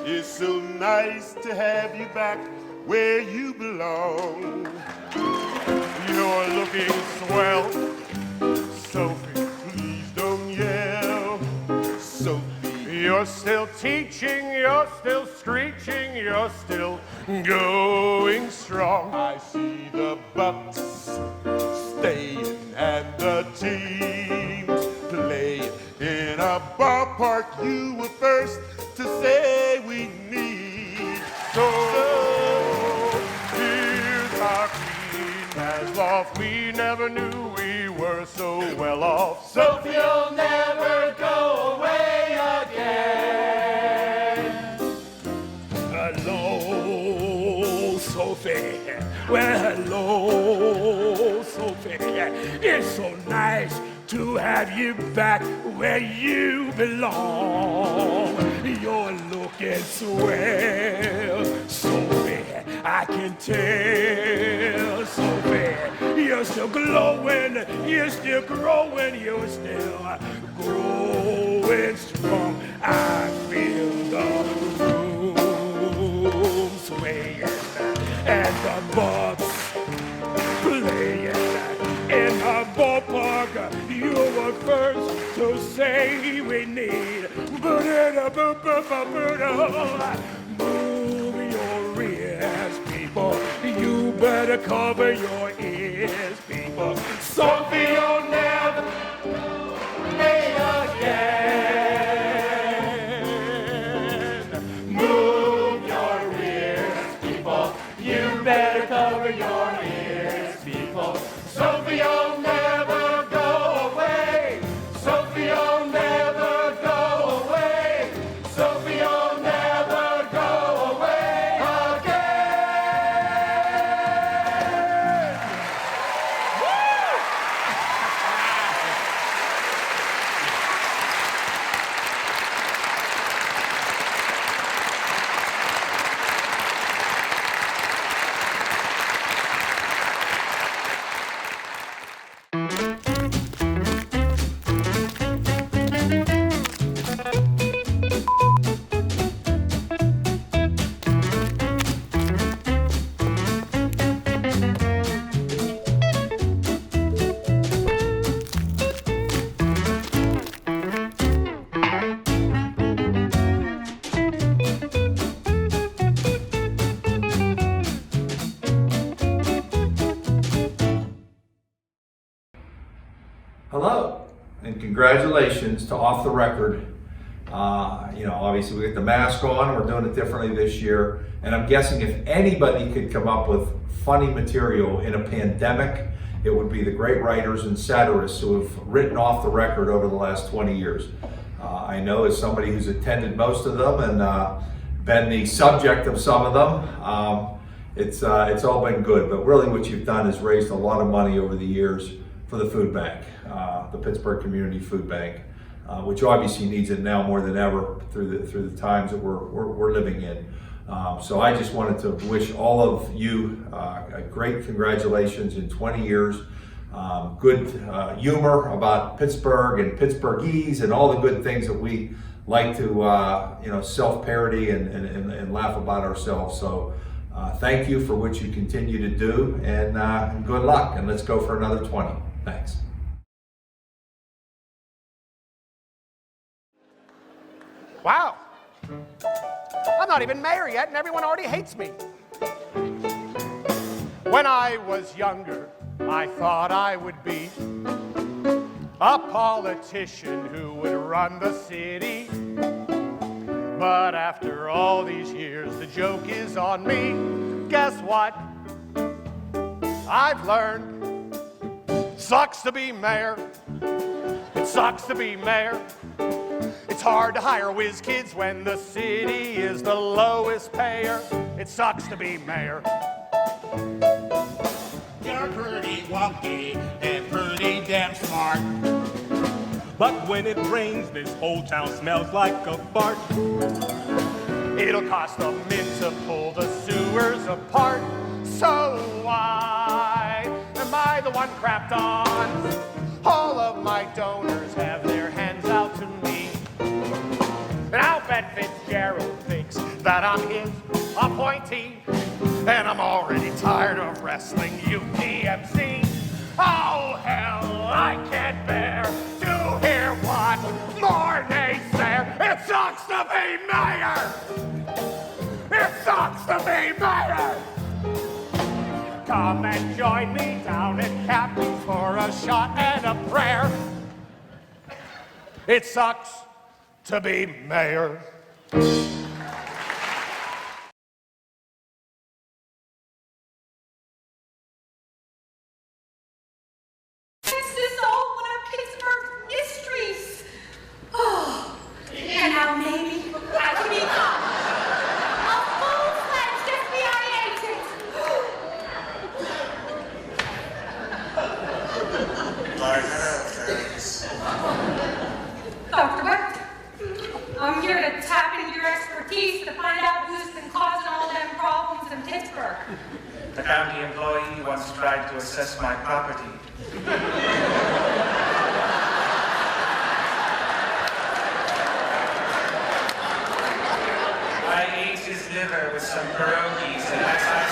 It's so nice to have you back where you belong. You're looking swell. Sophie, please don't yell. Sophie. You're still teaching, you're still screeching, you're still going strong. I see the Bucks staying and the team playing in a ballpark. You were first to say we need. So here's our queen has lost. We never knew we were so well off. Sophie, you'll never go away again. Hello, Sophie. Well, hello, Sophie. It's so nice to have you back where you belong. You're looking swell, Sophie. I can tell, Sophie. You're still glowing, you're still growing, you're still growing strong. I feel the room swaying and the Bucks playing in a ballpark. You were first to say we need. Move your ears, people. You better cover your ears, people. Sophie, you'll never play again. Move your ears, people. You better cover your ears, people. Sophie, you'll never go away. Sophie, you'll never go away. Sophie, you'll never go away again. Hello, and congratulations to Off the Record. Obviously we get the mask on, we're doing it differently this year, and I'm guessing if anybody could come up with funny material in a pandemic, it would be the great writers and satirists who have written Off the Record over the last 20 years. I know as somebody who's attended most of them and been the subject of some of them, it's all been good, but really what you've done is raised a lot of money over the years for the food bank, the Pittsburgh Community Food Bank, which obviously needs it now more than ever through the times that we're living in. So I just wanted to wish all of you a great congratulations in 20 years. Good humor about Pittsburgh and Pittsburghese and all the good things that we like to self-parody and laugh about ourselves. So thank you for what you continue to do, and good luck, and let's go for another 20. Thanks. Wow. I'm not even mayor yet, and everyone already hates me. When I was younger, I thought I would be a politician who would run the city. But after all these years, the joke is on me. Guess what? I've learned. Sucks to be mayor. It sucks to be mayor. It's hard to hire whiz kids when the city is the lowest payer. It sucks to be mayor. You're pretty wonky and pretty damn smart. But when it rains, this whole town smells like a fart. It'll cost a mint to pull the sewers apart. So why am I the one crapped on? All of my donors have their hands out to me. And I'll bet Fitzgerald thinks that I'm his appointee. And I'm already tired of wrestling UPMC. Oh, hell, I can't bear to hear one more naysayer. It sucks to be mayor. It sucks to be mayor. Come and join me down at Captain's for a shot and a prayer. It sucks to be mayor. This is all one of Pittsburgh mysteries. Oh, and now maybe I can become a full-fledged FBI agent. Dr. Wecht, I'm here to tap into your expertise to find out who's been causing all them problems in Pittsburgh. The county employee once tried to assess my property. I ate his liver with some pierogies, and as I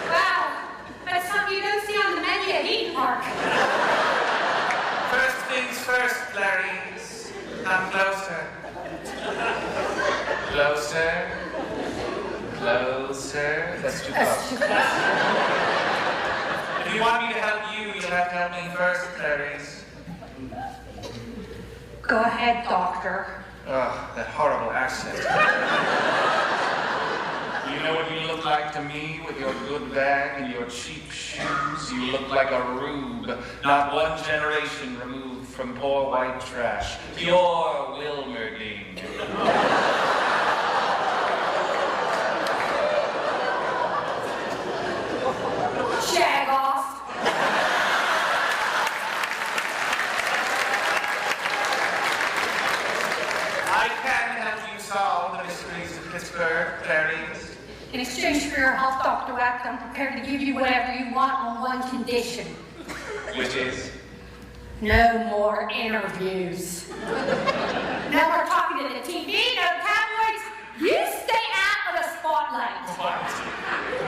Wow, that's something you don't see on the menu at Eaton Park. First things first, Clarice. Come closer. Closer. Closer. That's too close. If you want me to help you, you'll have to help me first, Clarice. Go ahead, doctor. Oh, that horrible accent. You know what you look like to me with your good bag and your cheap shoes? You look like a rube, not one generation removed from poor white trash. Pure Wilmerding. Shag off. I can help you solve the mysteries of Pittsburgh, Clarice. In exchange for your help, Dr. Wecht, I'm prepared to give you whatever you want on one condition. Which is? No more interviews. No more talking to the TV, no tabloids. You stay out of the spotlight. What?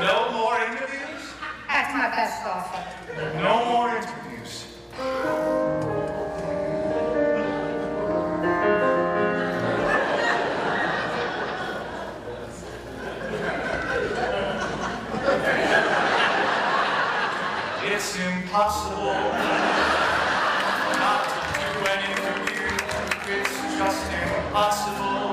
No more interviews? That's my best offer. No more interviews. impossible not to do an interview. It's just impossible.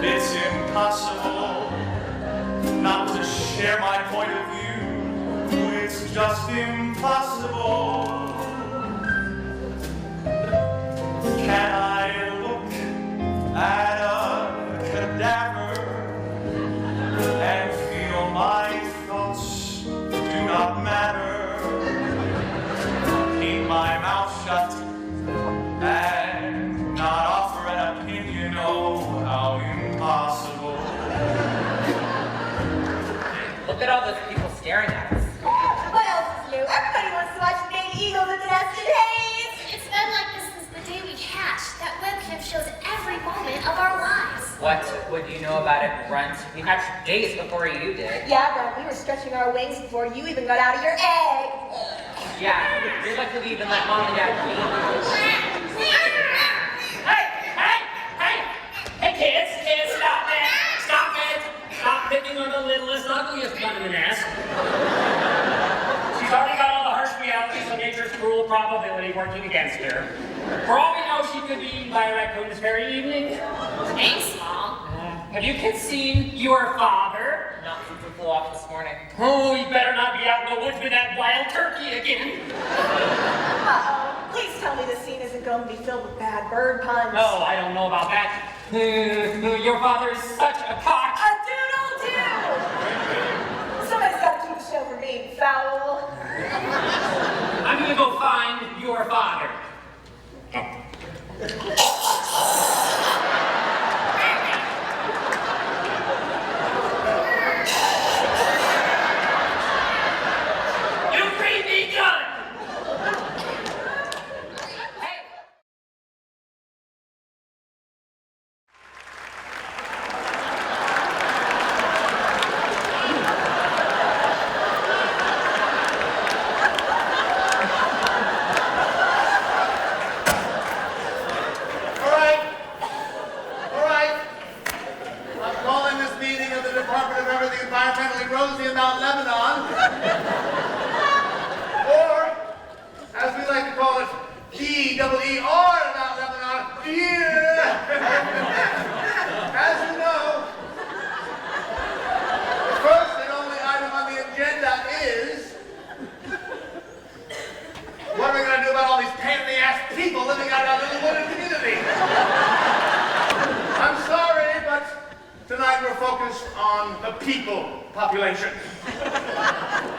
It's impossible not to share my point of view. It's just impossible. Can I look at a cadaver and feel my thoughts do not matter? Keep my mouth shut and not offer an opinion. Oh, how impossible. Look at all those people staring at us. What else is new? Everybody wants to watch baby eagles in the nested haze. It's been like this since the day we hatched. That webcam shows every moment of our lives. What would you know about it, Brent? We hatched days before you did. Yeah, Brent, we were stretching our wings before you even got out of your egg. Yeah, you're lucky we even let Mom and Dad feed you. Hey, kids, stop it! Stop it! Stop picking on the littlest, ugliest one in the nest. She's already got all the harsh realities of nature's cruel probability working against her. For all we know, she could be eaten by a raccoon this very evening. Thanks, Mom. Have you kids seen your father? Not since we flew off this morning. Oh, you better not be out in the woods with that wild turkey again. Uh-oh. Please tell me this scene isn't going to be filled with bad bird puns. Oh, I don't know about that. Your father is such a cock. A doodle-doo! Somebody's got to keep the show from being foul. I'm gonna go find your father. You creepy gun! Environmentally rosy about Lebanon, or as we like to call it, D-double-E-R about Lebanon. Yeah. As you know, the first and only item on the agenda is what are we going to do about all these pain-in-the-ass people living out in our little wooded community? I'm sorry, but tonight we're focused on the people population.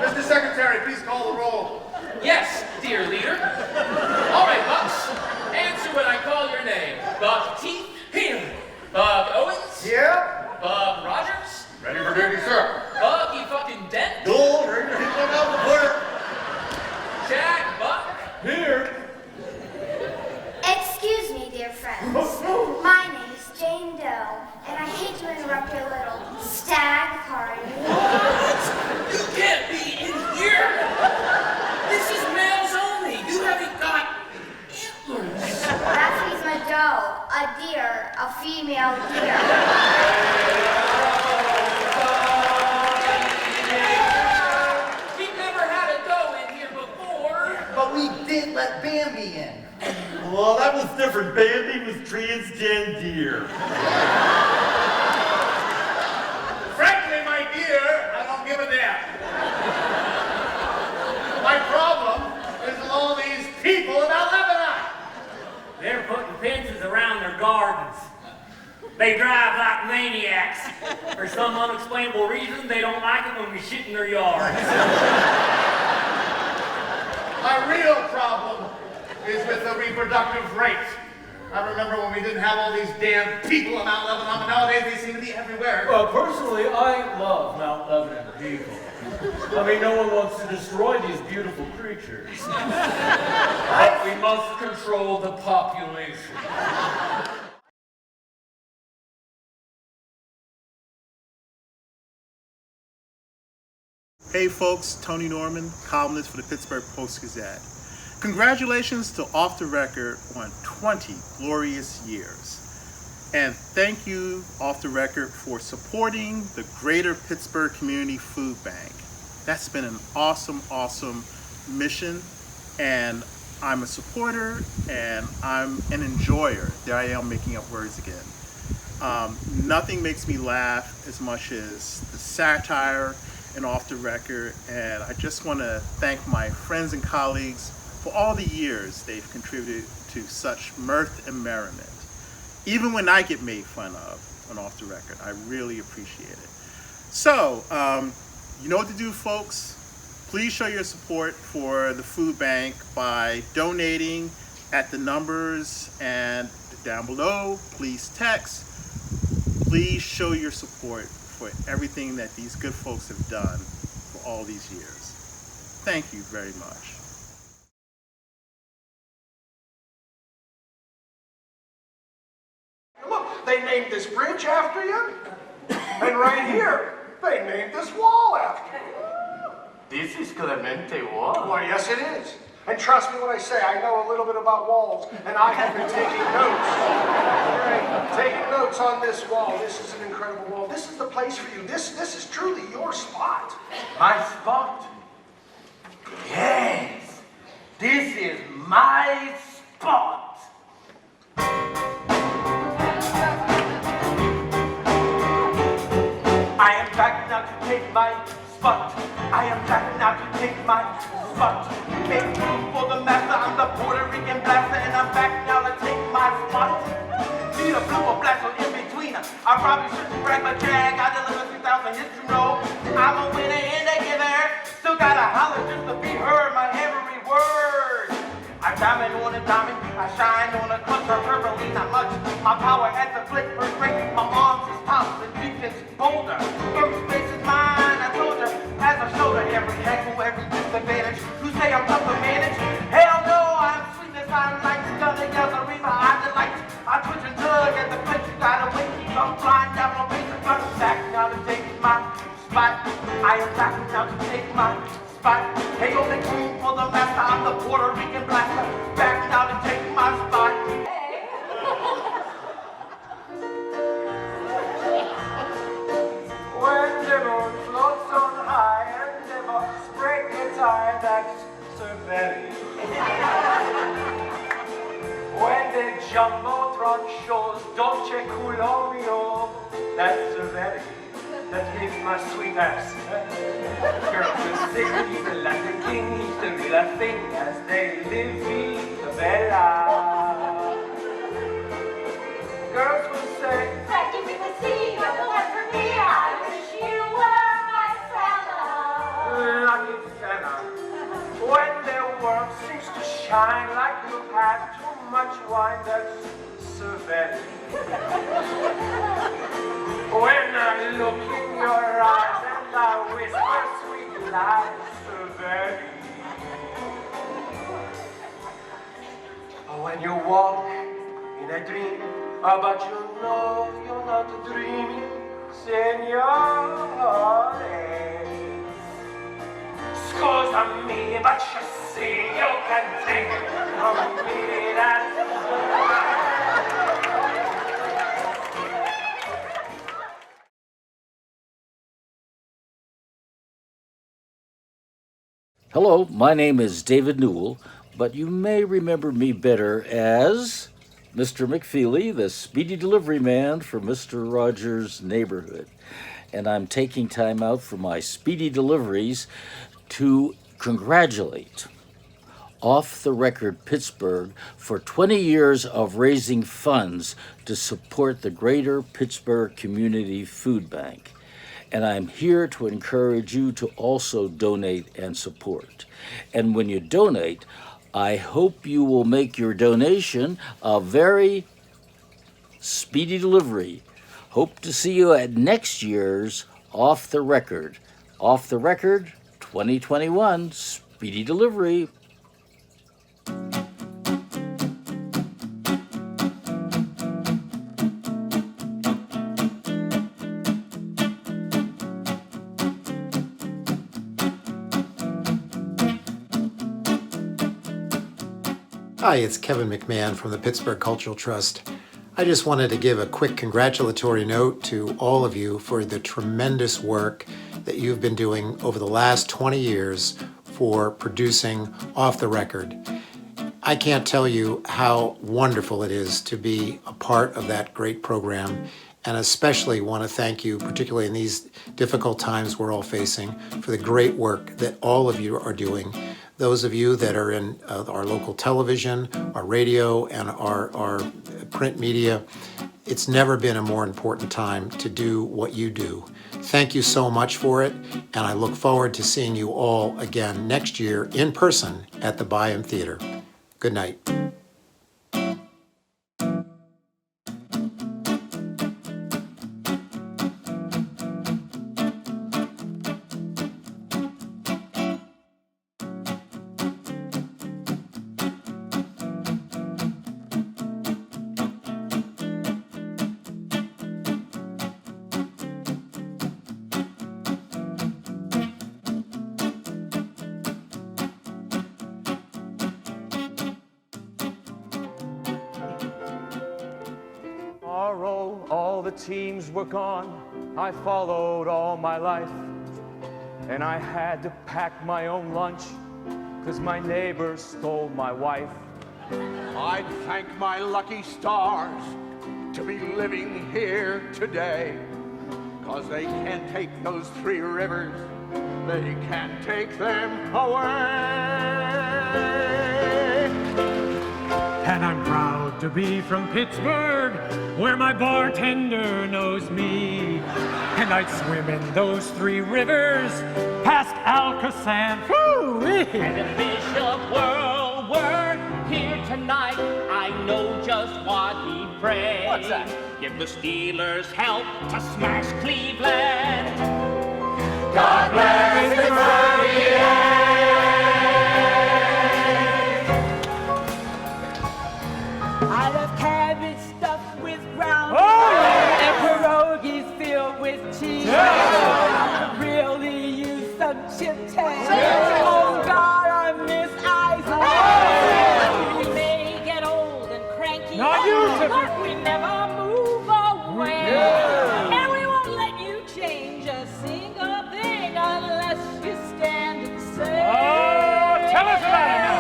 Mr. Secretary, please call the roll. Yes, dear leader. All right, Bucks. Answer when I call your name. Buck Teeth. Here. Buck Owens. Here. Buck Rogers. Ready for duty, sir. Bucky fucking Dent. Go, ready to hit one out the clear. Jack Buck. Here. Excuse me, dear friends. My name is Jane Doe, and I hate to interrupt your little stag party. What? You can't be in here. This is males only. You haven't got antlers. That means my doe, a deer, a female deer. We've never had a doe in here before. But we did let Bambi in. Well, that was different. Bambi was transgender. Frankly, my dear, I don't give a damn. My problem is with all these people about Lebanon. They're putting fences around their gardens. They drive like maniacs. For some unexplainable reason, they don't like it when we shit in their yards. My real problem is with the reproductive rate. I remember when we didn't have all these damn people in Mount Lebanon, but nowadays they seem to be everywhere. Well, personally, I love Mount Lebanon people. I mean, no one wants to destroy these beautiful creatures. But we must control the population. Hey folks, Tony Norman, columnist for the Pittsburgh Post-Gazette. Congratulations to Off the Record on 20 glorious years. And thank you, Off the Record, for supporting the Greater Pittsburgh Community Food Bank. That's been an awesome, awesome mission, and I'm a supporter and I'm an enjoyer. There I am making up words again. Nothing makes me laugh as much as the satire and Off the Record, and I just want to thank my friends and colleagues for all the years they've contributed to such mirth and merriment. Even when I get made fun of on Off the Record, I really appreciate it. So, you know what to do, folks. Please show your support for the food bank by donating at the numbers and down below. Please text. Please show your support for everything that these good folks have done for all these years. Thank you very much. Look, they named this bridge after you. And right here, they named this wall after you. This is Clemente Wall. Why, yes it is. And trust me when I say I know a little bit about walls, and I have been taking notes. Right, taking notes on this wall. This is an incredible wall. This is the place for you. This is truly your spot. My spot? Yes, this is my spot. I am back now to take my spot. I am back now to take my spot. Make room for the master, I'm the Puerto Rican blaster, and I'm back now to take my spot. Need a blue or black or in between. I probably shouldn't brag, but jag, I deliver 2,000 hits, you know. I'm a winner and a giver. Still gotta holler just to be heard, my every word. I diamond on a diamond, I shine on a clutch, hyperbole, not much. My power at the flick, first break, my arms is tops, the defense bolder. First space is mine, I told you, as I shoulder every angle, every disadvantage. You say I'm tough to manage? Hell no, I'm sweetness, I'm like stunning as a reaper, I delight. I twitch and tug at the place, you gotta wait. I'm flying down on base, I'm back now to take my spot. I am back now to take my spot. Hey, yo, the king for the master, I'm the Puerto Rican blaster. Back now to take my spot. When the moon floats on high and never spring gets high, that's Cervelli. When the Jumbotron shows Dolce Culorio, that's Cervelli. That is my sweet ass. Girls will sing, he's the Latin king, he's the real thing, as they live Vita Bella. Girls will say, Thank you for the sea, you're the one for me. I wish you were my fella. lucky fella. When their world seems to shine like you've had too much wine, that's Cervelli. When I look in your eyes and I whisper sweet lies, Cervelli. When you walk in a dream, but you know you're not dreaming, signore. Scusa me, but you see, you can take from me that. Hello, my name is David Newell, but you may remember me better as Mr. McFeely, the speedy delivery man from Mr. Rogers' neighborhood. And I'm taking time out for my speedy deliveries to congratulate Off the Record Pittsburgh for 20 years of raising funds to support the Greater Pittsburgh Community Food Bank. And I'm here to encourage you to also donate and support. And when you donate, I hope you will make your donation a very speedy delivery. Hope to see you at next year's Off the Record. Off the Record 2021 Speedy Delivery. Hi, it's Kevin McMahon from the Pittsburgh Cultural Trust. I just wanted to give a quick congratulatory note to all of you for the tremendous work that you've been doing over the last 20 years for producing Off the Record. I can't tell you how wonderful it is to be a part of that great program, and especially want to thank you, particularly in these difficult times we're all facing, for the great work that all of you are doing. Those of you that are in our local television, our radio, and our print media, it's never been a more important time to do what you do. Thank you so much for it, and I look forward to seeing you all again next year in person at the Byham Theater. Good night. All the teams were gone, I followed all my life, and I had to pack my own lunch, 'cause my neighbors stole my wife. I'd thank my lucky stars to be living here today, 'cause they can't take those three rivers, they can't take them away. And I'm proud to be from Pittsburgh, where my bartender knows me. And I'd swim in those three rivers, past Alcazan. And if Bishop World were here tonight, I know just what he'd pray. What's that? Give the Steelers help to smash Cleveland. God bless Pittsburgh. I love cabbage stuffed with brown yeah. and pierogies filled with cheese. Yeah. Really use some chip tags. Yeah. Oh God, I miss ice. Yeah. We may get old and cranky, Not you, but we never move away. Yeah. And we won't let you change a single thing unless you stand and say. Oh, tell us about it now.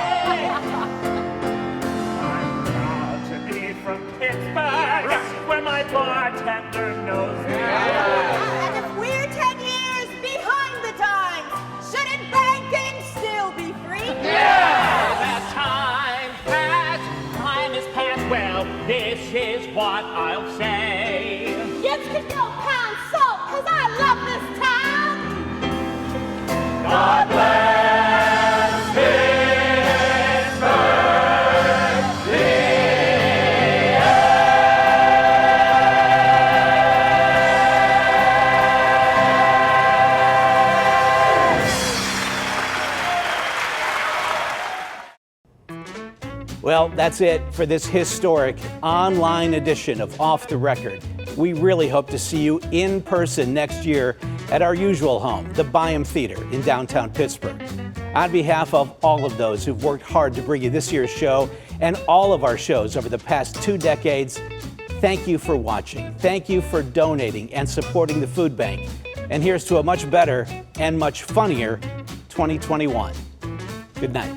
From Pittsburgh, where my bartender knows me. And if we're 10 years behind the times, shouldn't banking still be free? Yeah! That time is past. Well, this is what I'll say. Kids can go pound salt, 'cause I love this town. God bless Pittsburgh. Well, that's it for this historic online edition of Off the Record. We really hope to see you in person next year at our usual home, the Byham Theater in downtown Pittsburgh. On behalf of all of those who've worked hard to bring you this year's show and all of our shows over the past 2 decades, thank you for watching. Thank you for donating and supporting the food bank. And here's to a much better and much funnier 2021. Good night.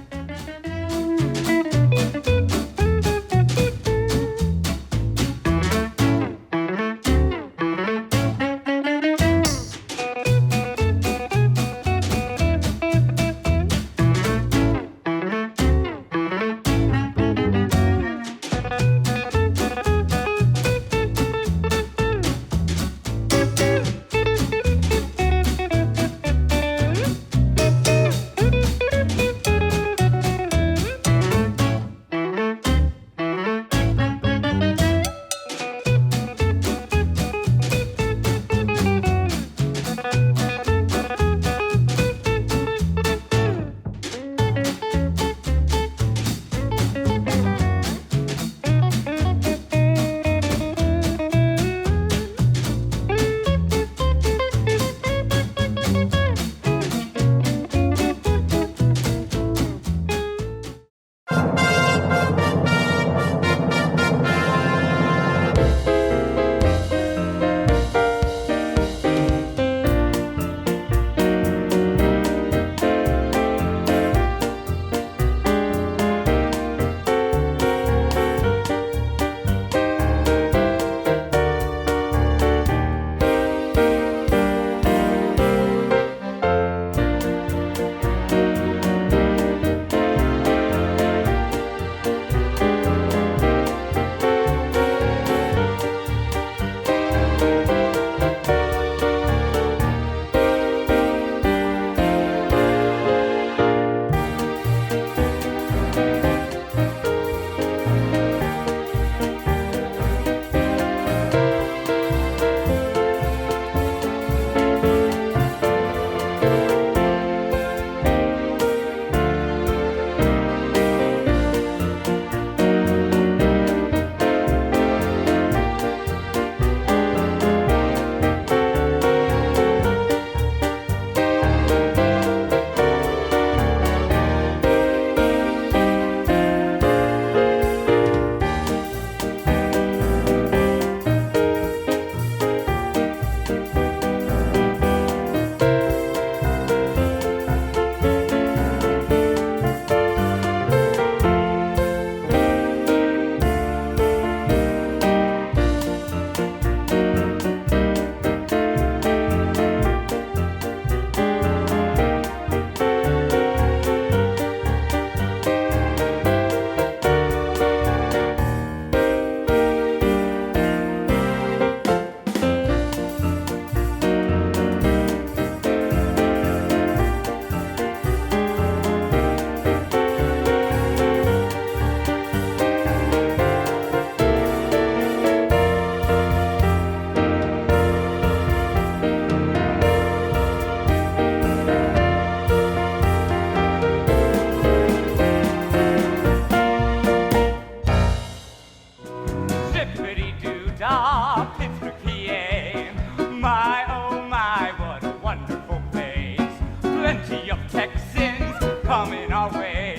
Zippity-doo-dah, Pittsburgh, PA. My, oh my, what a wonderful place. Plenty of Texans coming our way.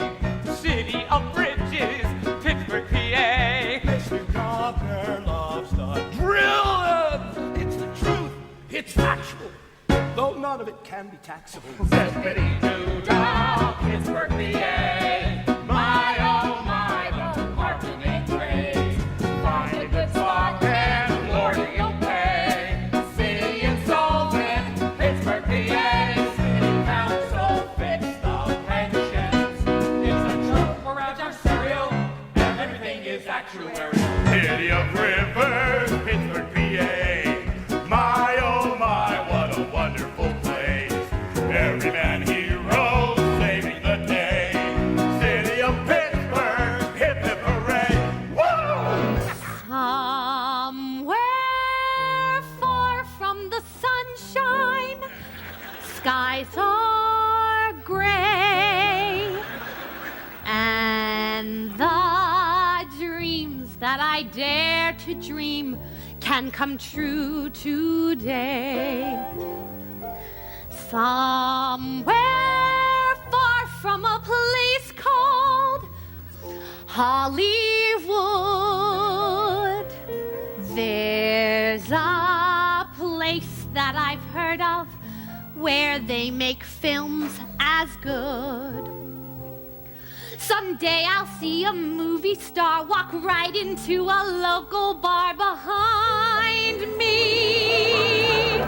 City of bridges, Pittsburgh, PA. Chicago loves the drill. It's the truth. It's factual. Though none of it can be taxable. Zippity-doo-dah, Pittsburgh, PA. My, oh my, the marketing trade. Find a good spot and Lordy you'll pay. City insolvent, Pittsburgh, PA. City council fix the pensions. It's a joke, we're out our cereal. Everything is actuary. City of Rivers, Pittsburgh, PA. My, oh my, what a wonderful place. Every man hero saving the day. City of Pittsburgh, hip hip hooray. Woo! Somewhere far from the sunshine, skies are gray, and the dreams that I dare to dream can come true today. Somewhere far from a place called Hollywood, there's a place that I've heard of where they make films as good. Someday I'll see a movie star walk right into a local bar behind me.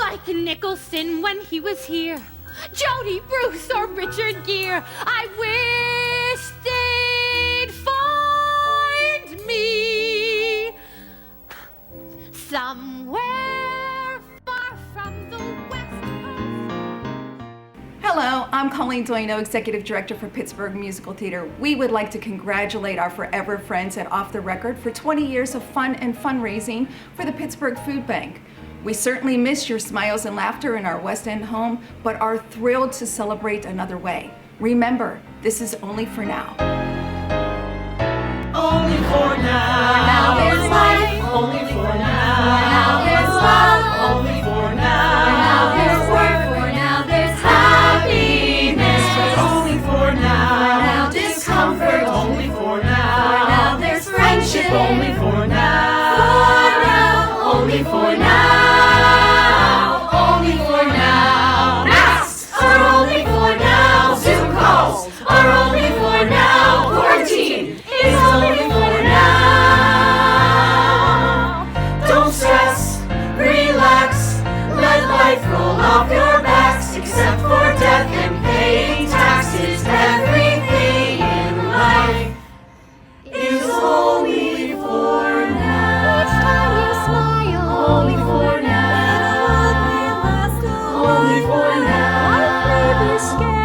Like Nicholson when he was here, Jody Bruce or Richard Gere, I wish they'd find me somewhere far from the West Coast. Hello, I'm Colleen Dueno, Executive Director for Pittsburgh Musical Theater. We would like to congratulate our forever friends at Off the Record for 20 years of fun and fundraising for the Pittsburgh Food Bank. We certainly miss your smiles and laughter in our West End home, but are thrilled to celebrate another way. Remember, this is only for now. Only for now. Now there's life. Only for now. Now there's love. Only for now. Now there's work. For now there's happiness. Only for now. Now discomfort. Only for now. Now there's friendship. Only for now. For now. Only for now. Only for now. Masks are only for now. Zoom calls are only for now. Quarantine is only for now. Don't stress, relax, let life roll off your backs. Except for death and paying taxes, everything in life is only for now. Each time you smile, only for now. Only for now. Don't be scared.